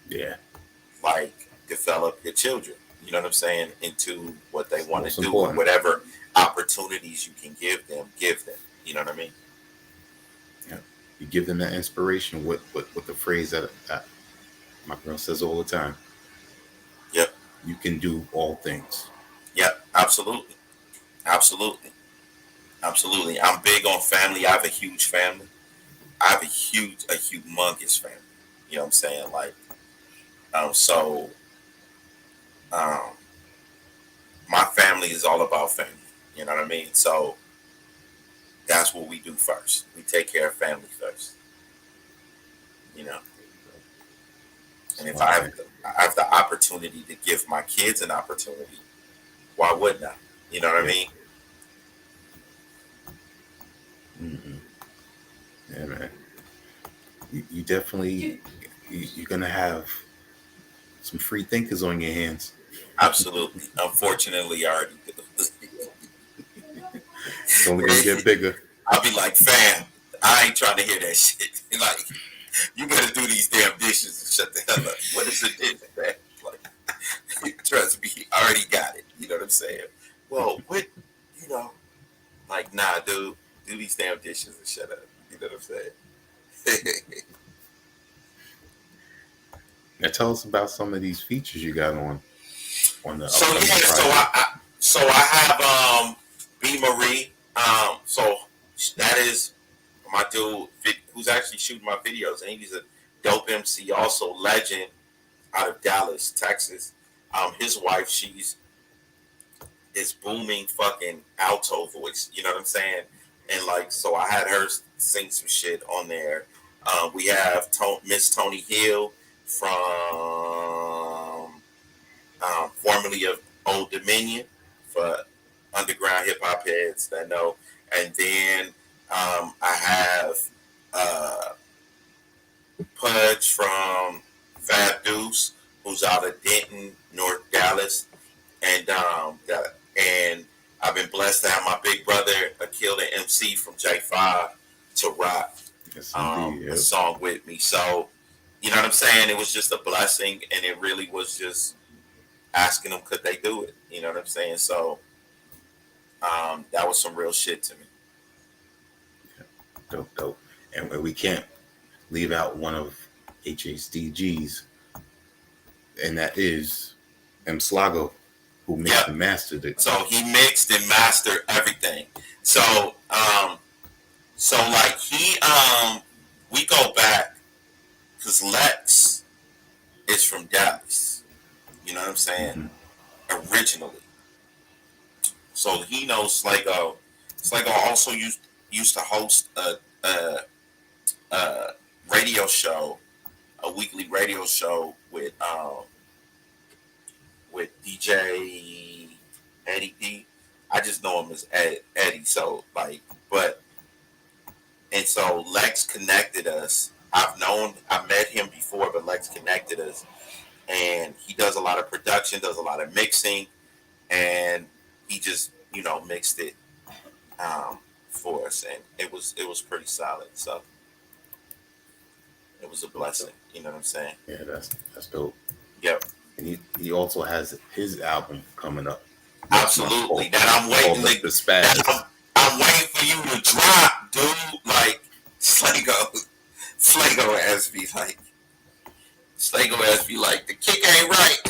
like develop your children. You know what I'm saying? Into what they want to do, important. Whatever opportunities you can give them. You know what I mean? Yeah, you give them that inspiration with the phrase that my girl says all the time. Yep. You can do all things. Yep, absolutely. I'm big on family. I have a huge family. I have a humongous family. You know what I'm saying? Like, my family is all about family. You know what I mean? So that's what we do first. We take care of family first. You know. And if I have the opportunity to give my kids an opportunity, why wouldn't I? You know what I mean? Mm-hmm. Yeah, man. You definitely, you're going to have some free thinkers on your hands. Absolutely. Unfortunately, I already do. It's only going to get bigger. I'll be like, fam, I ain't trying to hear that shit. Like, you better do these damn dishes and shut the hell up. What is it, man? Like, trust me, I already got it. You know what I'm saying? Well, what, like, nah, dude, do these damn dishes and shut up. You know what I'm saying? Now tell us about some of these features you got on the. So I have B Marie. So that is my dude who's actually shooting my videos, and he's a dope MC, also legend out of Dallas, Texas. His wife, she's this booming fucking alto voice. You know what I'm saying? And like, so I had her sing some shit on there. We have Miss Tony Hill from formerly of Old Dominion for underground hip hop heads that know. And then I have uh, Pudge from Fab Deuce, who's out of Denton, North Dallas, and I've been blessed to have my big brother Akil the MC from J5 to rock Yes, indeed. a song with me. So you know what I'm saying? It was just a blessing, and it really was just asking them could they do it. You know what I'm saying? So that was some real shit to me. Dope, dope. And we can't leave out one of HHDG's, and that is M. Slago, who mixed and mastered it. So he mixed and mastered everything. So like we go back because Lex is from Dallas. You know what I'm saying? Mm-hmm. Originally. So he knows Slago. Slago also used to host a radio show, a weekly radio show with DJ Eddie D. I just know him as Eddie. So like, and so Lex connected us. I met him before, but Lex connected us, and he does a lot of production, does a lot of mixing, and he just mixed it for us, and it was pretty solid. So it was a blessing. You know what I'm saying? Yeah, that's dope. Yep. And he also has his album coming up. Absolutely. That I'm waiting. The Spaz. I'm waiting for you to drop, dude. Like Slago asked me like, the kick ain't right.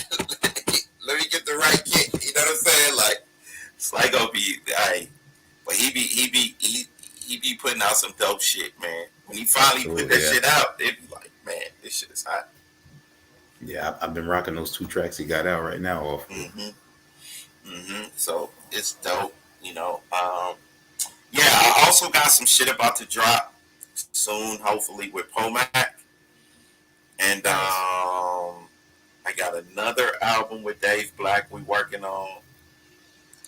Let me get the right kick. You know what I'm saying? Like Slago but he be putting out some dope shit, man. When he finally put that shit out, it be like, man, this shit is hot. Yeah, I've been rocking those 2 tracks he got out right now. So it's dope, Yeah, I also got some shit about to drop soon, hopefully with Pomac, and I got another album with Dave Black we working on,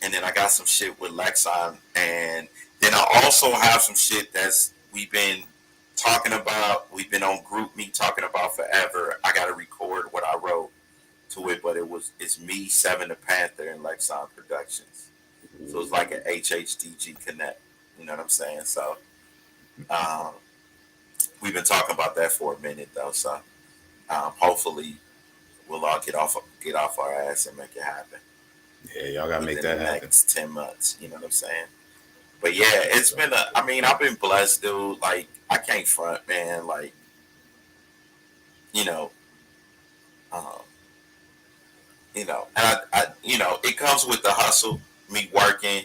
and then I got some shit with Lexon, and then I also have some shit that's we've been talking about. We've been on Group Me talking about forever. I got to record what I wrote to it, but it's me, Seven the Panther, and Lexon Productions. So it's like an HHDG connect. You know what I'm saying? So we've been talking about that for a minute though. So hopefully we'll all get off our ass and make it happen. Yeah, y'all gotta make that happen. Next 10 months. You know what I'm saying? But yeah, it's been I've been blessed, dude. Like I can't front, man. Like and I it comes with the hustle, me working,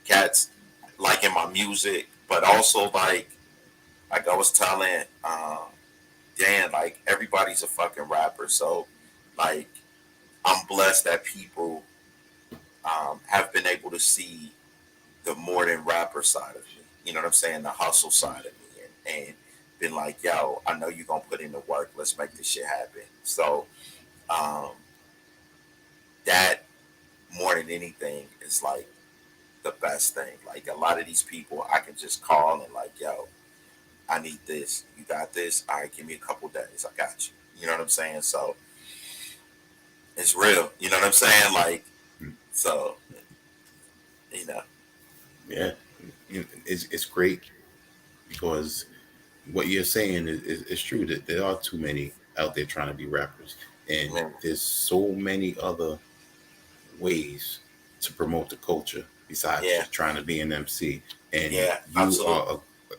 cats liking my music, but also like I was telling Dan, like everybody's a fucking rapper, so like I'm blessed that people have been able to see the more than rapper side of me. You know what I'm saying? The hustle side of me, and been like, yo, I know you're gonna put in the work. Let's make this shit happen. So that more than anything is like the best thing. Like a lot of these people I can just call and like, yo, I need this. You got this? All right, give me a couple days. I got you. You know what I'm saying? So it's real. You know what I'm saying? Like, so, Yeah, it's great because what you're saying is true, that there are too many out there trying to be rappers, and there's so many other ways to promote the culture besides just trying to be an MC. And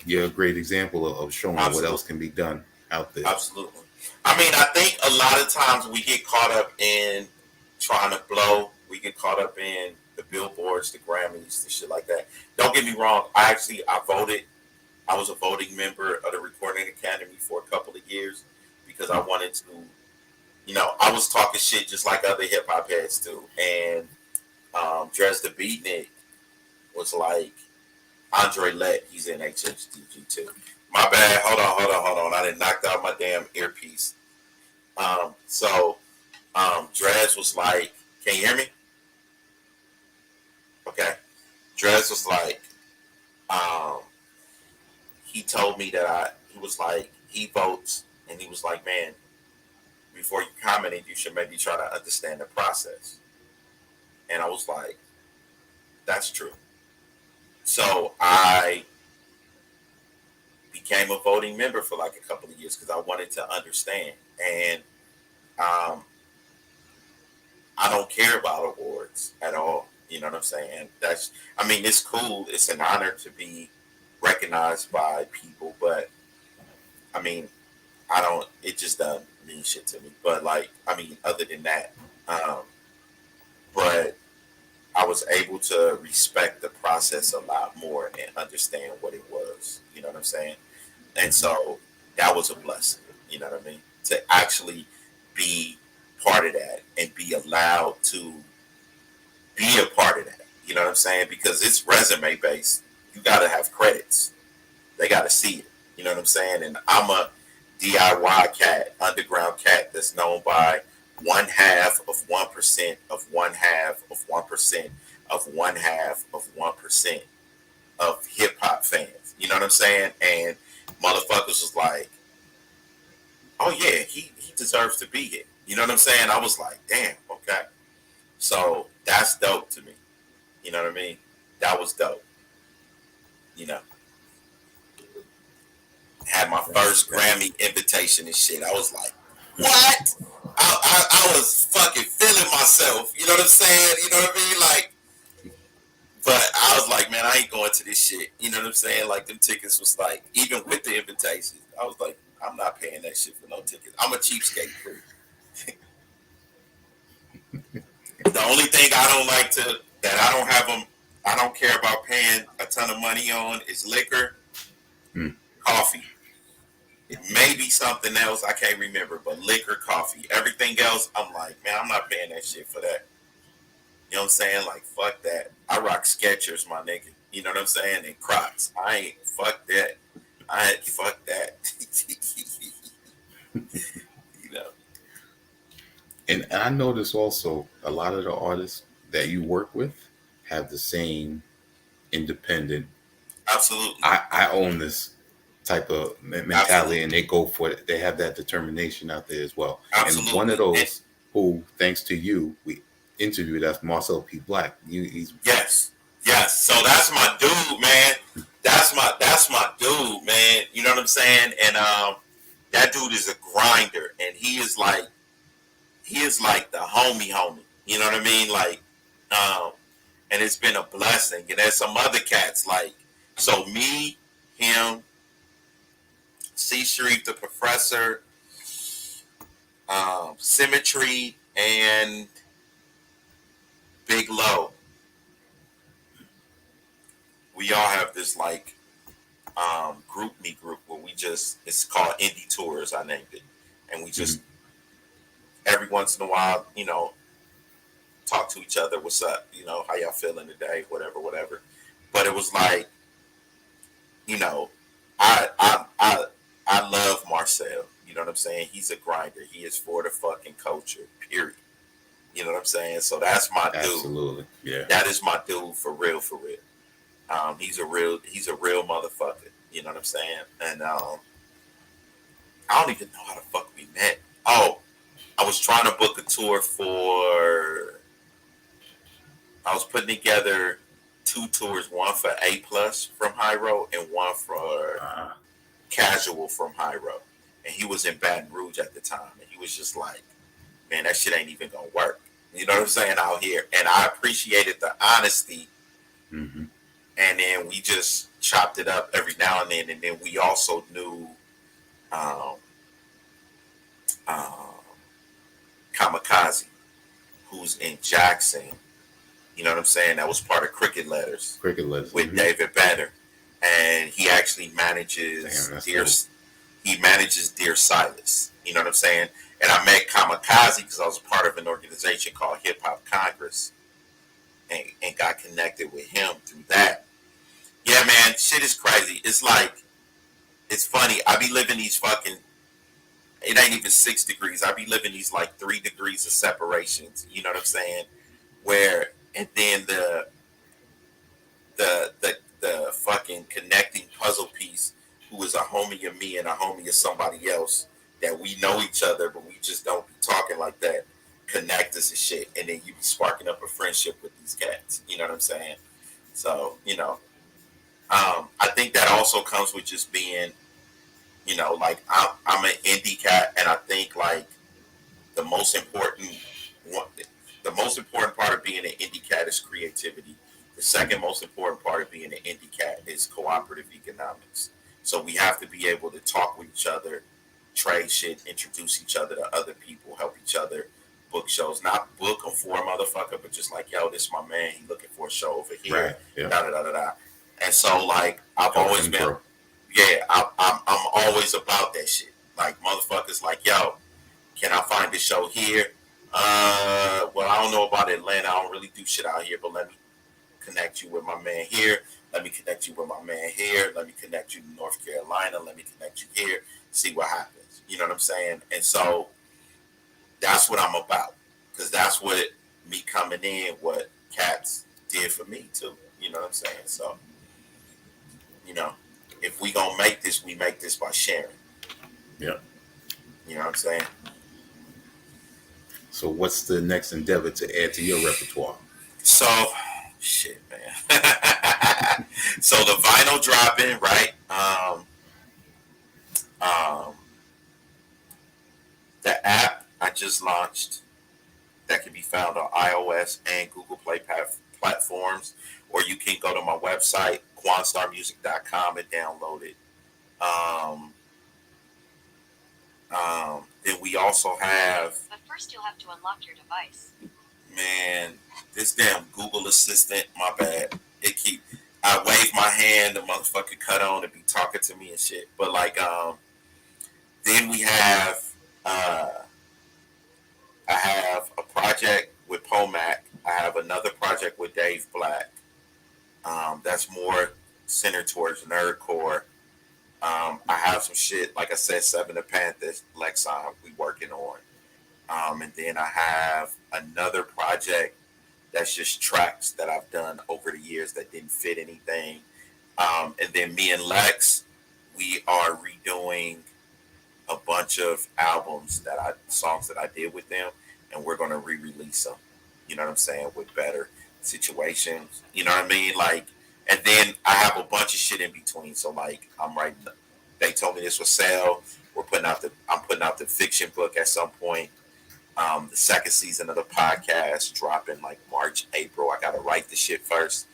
you're a great example of showing what else can be done out there. Absolutely. I mean, I think a lot of times we get caught up in trying to blow. We get caught up in the billboards, the Grammys, the shit like that. Don't get me wrong. I voted. I was a voting member of the Recording Academy for a couple of years because I wanted to, I was talking shit just like other hip hop heads do. And Dres the Beatnik was like Andre Lett. He's in HHDG too. My bad. Hold on. I didn't knock out my damn earpiece. Dres was like, can you hear me? Okay. Dres was like, he told me that he was like, he votes, and he was like, man, before you commented, you should maybe try to understand the process. And I was like, that's true. So I became a voting member for like a couple of years because I wanted to understand. And I don't care about awards at all. You know what I'm saying? It's cool. It's an honor to be recognized by people, but I mean, it just doesn't mean shit to me. But other than that, but I was able to respect the process a lot more and understand what it was. You know what I'm saying? And so that was a blessing. You know what I mean? To actually be part of that and be allowed to be a part of that. You know what I'm saying? Because it's resume based. You got to have credits. They got to see it. You know what I'm saying? And I'm a DIY cat, underground cat that's known by 1/2 of 1% of 1/2 of 1% of 1/2 of 1% of hip hop fans. You know what I'm saying? And motherfuckers was like, oh yeah, he deserves to be here. You know what I'm saying? I was like, damn, okay. So that's dope to me. You know what I mean? That was dope. You know, had my first Grammy invitation and shit. I was like, what? I was fucking feeling myself. You know what I'm saying? You know what I mean? Like, but I was like, man, I ain't going to this shit. You know what I'm saying? Like, them tickets was like, even with the invitation, I was like, I'm not paying that shit for no tickets. I'm a cheapskate. The only thing I don't like I don't care about paying a ton of money on is liquor, coffee. It may be something else, I can't remember, but liquor, coffee. Everything else, I'm like, man, I'm not paying that shit for that. You know what I'm saying? Like, fuck that. I rock Skechers, my nigga. You know what I'm saying? And Crocs. I ain't, fuck that. Fuck that. You know. And I notice also a lot of the artists that you work with have the same independent. Absolutely. I own this type of mentality. Absolutely. And they go for it. They have that determination out there as well. Absolutely. And one of those who, thanks to you, we interviewed, that's Marcel P. Black. He's yes. So that's my dude, man. That's my dude, man. You know what I'm saying? And that dude is a grinder, and he is like the homie. You know what I mean? Like, and it's been a blessing. And there's some other cats like, so me, him, C. Sharif the Professor, Symmetry, and Big Low. We all have this like group where we just, it's called Indie Tours, I named it. And we just every once in a while, you know, talk to each other, what's up, you know, how y'all feeling today, whatever. But it was like, you know, I love Marcel. You know what I'm saying? He's a grinder. He is for the fucking culture, period. You know what I'm saying? So that's my dude. Absolutely. Yeah. That is my dude for real. He's a real motherfucker. You know what I'm saying? And I don't even know how the fuck we met. Oh, I was trying to book a tour I was putting together 2 tours, one for A Plus from High Road and one for Casual from High Road. And he was in Baton Rouge at the time. And he was just like, man, that shit ain't even going to work. You know what I'm saying? Out here. And I appreciated the honesty. Mm-hmm. And then we just chopped it up every now and then. And then we also knew Kamikaze, who's in Jackson. You know what I'm saying? That was part of Cricket Letters. With David Banner. And he actually manages Dear Silas. You know what I'm saying? And I met Kamikaze because I was part of an organization called Hip Hop Congress. and got connected with him through that. Yeah, man, shit is crazy. It's like, it's funny. I be living these fucking, it ain't even 6 degrees. I be living these like 3 degrees of separations. You know what I'm saying? Where, and then the fucking connecting puzzle piece, who is a homie of me and a homie of somebody else that we know each other, but we just don't be talking like that, connect us and shit. And then you be sparking up a friendship with these cats. You know what I'm saying? So, I think that also comes with just being, like I'm an indie cat, and I think like the most important one, the most important part of being an indie cat is creativity. The second most important part of being an indie cat is cooperative economics. So we have to be able to talk with each other, trade shit, introduce each other to other people, help each other book shows. Not book them for a motherfucker, but just like, yo, this is my man. He looking for a show over here. Right. Yeah. Da da da da da. And so like I've Help always him been, grow. yeah, I'm always about that shit. Like motherfuckers, like, yo, can I find this show here? Well, I don't know about Atlanta. I don't really do shit out here, but let me connect you with my man here. Let me connect you with my man here. Let me connect you to North Carolina. Let me connect you here. See what happens. You know what I'm saying? And so that's what I'm about. Because that's what me coming in, what Cats did for me too. You know what I'm saying? So, you know, if we gonna make this, we make this by sharing. Yeah. You know what I'm saying? So what's the next endeavor to add to your repertoire? So, shit, man. So the vinyl dropping, right? Um, the app I just launched that can be found on iOS and Google Play platforms, or you can go to my website, quanstarmusic.com, and download it. Um, then we also have. But first, you'll have to unlock your device. Man, this damn Google Assistant, my bad. It keep. I wave my hand, the motherfucker cut on and be talking to me and shit. But like, then we have. I have a project with Pomac. I have another project with Dave Black. That's more centered towards nerdcore. I have some shit, like I said, Seven of Panthers, Lexon, we working on. And then I have another project that's just tracks that I've done over the years that didn't fit anything. And then me and Lex, we are redoing a bunch of songs that I did with them, and we're gonna re-release them. You know what I'm saying? With better situations. You know what I mean? Like, and then I have a bunch of shit in between. So like, I'm writing. They told me this was sale. I'm putting out the fiction book at some point. The second season of the podcast dropping like March, April. I gotta write the shit first.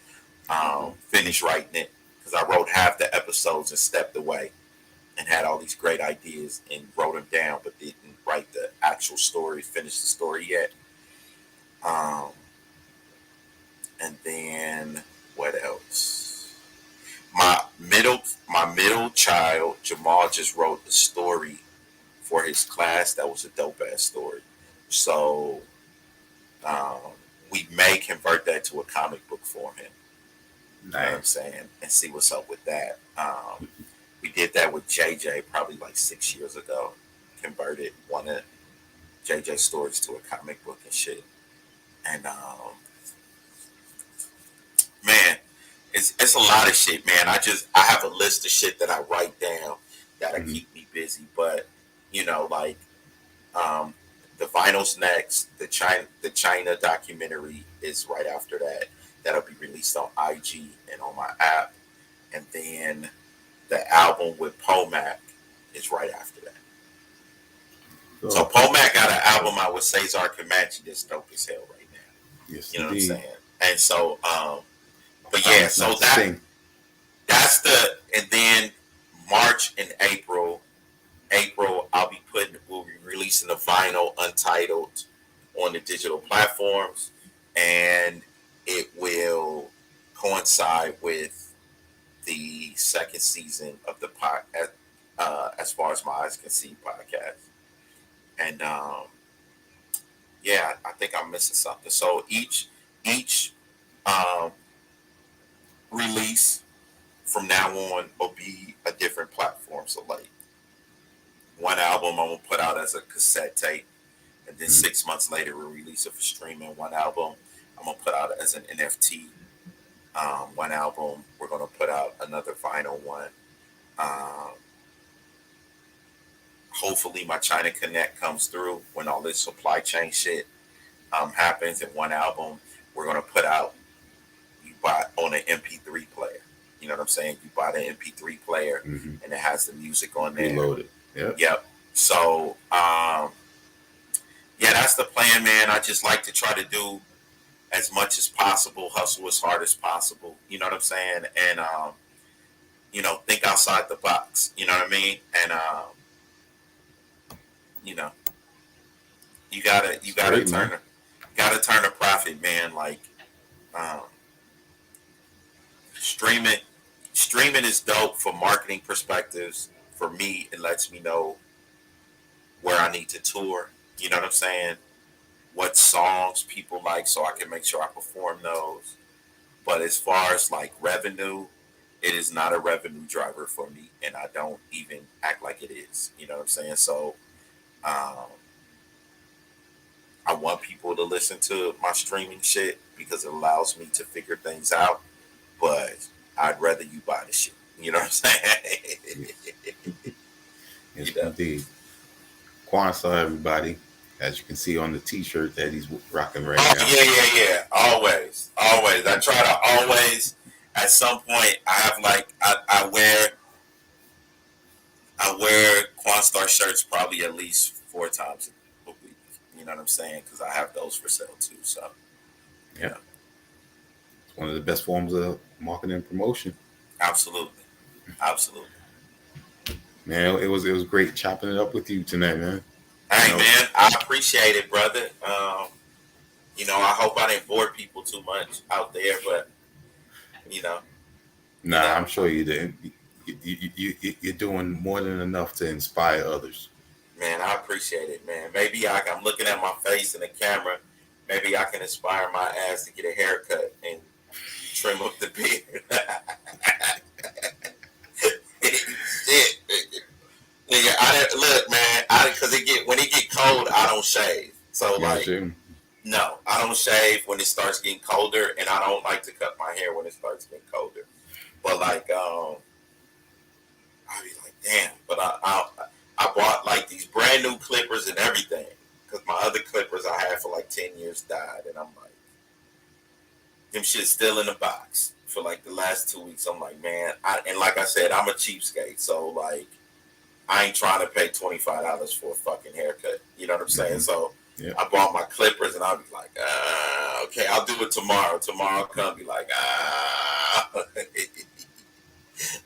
Finish writing it because I wrote half the episodes and stepped away and had all these great ideas and wrote them down, but didn't write the actual story, finish the story yet. Um, and then what else? My middle child Jamal just wrote a story for his class that was a dope ass story. So um, we may convert that to a comic book for him. You know what I'm saying? And see what's up with that. We did that with JJ probably like 6 years ago. Converted one of JJ's stories to a comic book and shit. And man, it's a lot of shit, man. I have a list of shit that I write down that'll keep me busy. But like um, the vinyl's next. The China documentary is right after that. That'll be released on IG and on my app. And then the album with Pomac is right after that. So Pomac got an album out with Cesar Comanche that's dope as hell right now. Yes, you know indeed. what I'm saying? And so, but yeah, so that's and then March and April, we'll be releasing the vinyl Untitled on the digital platforms, and it will coincide with the second season of the podcast, As Far as My Eyes Can See podcast. And yeah, I think I'm missing something. So each um, release from now on will be a different platform. So like one album I'm gonna put out as a cassette tape, and then 6 months later we'll release it for streaming. One album I'm gonna put out as an NFT. One album we're gonna put out another vinyl one. Um, Hopefully my China Connect comes through when all this supply chain shit happens. And one album we're gonna put out, you buy on an MP3 player. You know what I'm saying? You buy the MP3 player and it has the music on there. Reloaded. Yep. Yep. So yeah, that's the plan, man. I just like to try to do as much as possible, hustle as hard as possible. You know what I'm saying? And think outside the box. You know what I mean? And you know, you gotta Great, turn man. turn a profit, man. Like um, streaming is dope for marketing perspectives. For me, it lets me know where I need to tour. You know what I'm saying? What songs people like, so I can make sure I perform those. But as far as like revenue, it is not a revenue driver for me, and I don't even act like it is. You know what I'm saying? So um, I want people to listen to my streaming shit because it allows me to figure things out. But I'd rather you buy the shit. You know what I'm saying? Yes, You know? indeed. Quanstar, everybody, as you can see on the T-shirt that he's rocking right Oh now. yeah. Always. I try to always. At some point, I have like I wear Quanstar shirts probably at least 4 times a week. You know what I'm saying? Because I have those for sale too. So Yeah, it's one of the best forms of marketing and promotion. absolutely. Man, it was great chopping it up with you tonight, man. You Hey know, man, I appreciate it, brother. I hope I didn't bore people too much out there, but you know, you nah, know, I'm sure you didn't. You're doing more than enough to inspire others. man, I appreciate it, man. Maybe I'm looking at my face in the camera. Maybe I can inspire my ass to get a haircut and trim up the beard. Shit, nigga, look, man. Because when it get cold, I don't shave. So like, Gotcha. no, I don't shave when it starts getting colder, and I don't like to cut my hair when it starts getting colder. But like, I'd be like, damn. But I bought like these brand new clippers and everything because my other clippers I had for like 10 years died, and I'm like, them shit's still in the box for like the last 2 weeks. I'm like, man, and like I said, I'm a cheapskate, so like, I ain't trying to pay $25 for a fucking haircut. You know what I'm saying? So Yeah. I bought my clippers, and I'll be like, okay, I'll do it tomorrow. Tomorrow I'll come be like,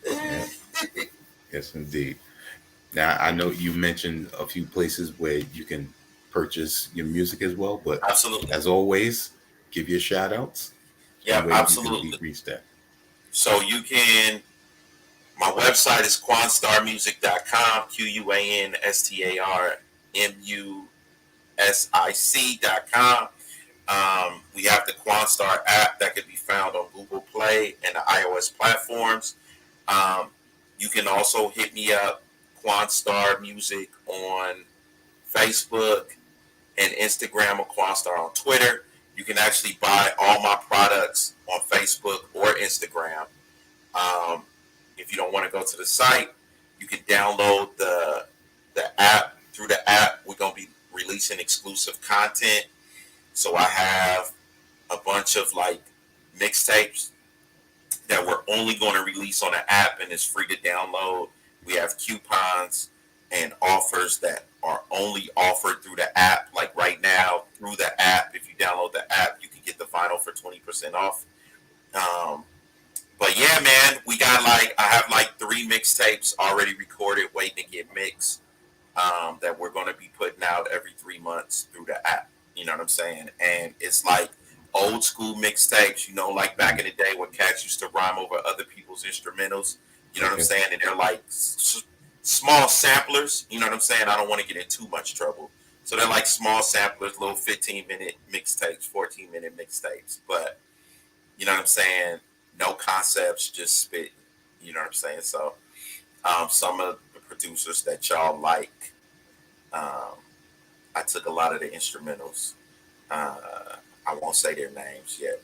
Yeah. Yes, indeed. Now I know you mentioned a few places where you can purchase your music as well, but absolutely. as always, give your shout outs Yeah, and where you can be absolutely. reached at. So my website is quanstarmusic.com, QUANSTARMUSIC.com. We have the Quanstar app that can be found on Google Play and the iOS platforms. You can also hit me up, Quanstar Music, on Facebook and Instagram, or Quanstar on Twitter. You can actually buy all my products on Facebook or Instagram. Um, if you don't want to go to the site, you can download the app. Through the app, we're gonna be releasing exclusive content. So I have a bunch of like mixtapes that we're only going to release on the app, and it's free to download. We have coupons and offers that are only offered through the app. Like right now, through the app, if you download the app, you can get the vinyl for 20% off. But yeah, man, I have like 3 mixtapes already recorded, waiting to get mixed. That we're going to be putting out every 3 months through the app. You know what I'm saying? And it's like old school mixtapes, like back in the day when cats used to rhyme over other people's instrumentals. You know what I'm saying? And they're like small samplers. You know what I'm saying? I don't want to get in too much trouble. So they're like small samplers, little 15-minute mixtapes, 14-minute mixtapes. But You know what I'm saying? No concepts, just spit. You know what I'm saying? So some of the producers that y'all like, um, I took a lot of the instrumentals. I won't say their names yet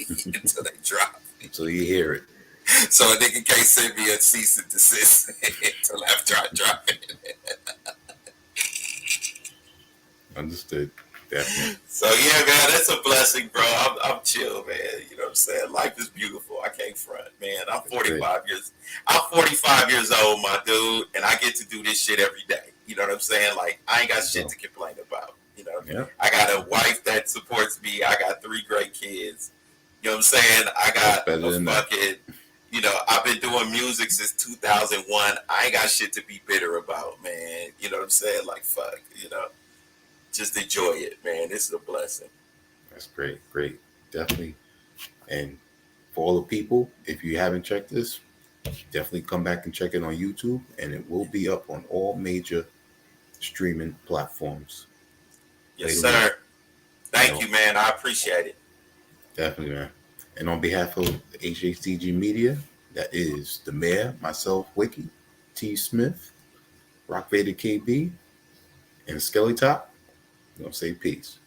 until they drop. So you hear it. So a nigga can't send me a cease and desist until after I drop it. Understood. Definitely. So yeah, man, that's a blessing, bro. I'm chill, man. You know what I'm saying? Life is beautiful. I can't front, man. I'm 45 years. I'm 45 years old, my dude, and I get to do this shit every day. You know what I'm saying? Like I ain't got shit to complain about. You know, I got a wife that supports me. I got 3 great kids. You know what I'm saying? I got a fucking. You know, I've been doing music since 2001. I ain't got shit to be bitter about, man. You know what I'm saying? Like fuck, you know. Just enjoy it, man. This is a blessing. That's great. Great. Definitely. And for all the people, if you haven't checked this, definitely come back and check it on YouTube, and it will be up on all major streaming platforms. Yes, sir. Thank you, man. I appreciate it. Definitely, man. And on behalf of HHDG Media, that is the mayor, myself, Wiki, T. Smith, Rock Vader KB, and Skelly Top, we're going to say peace.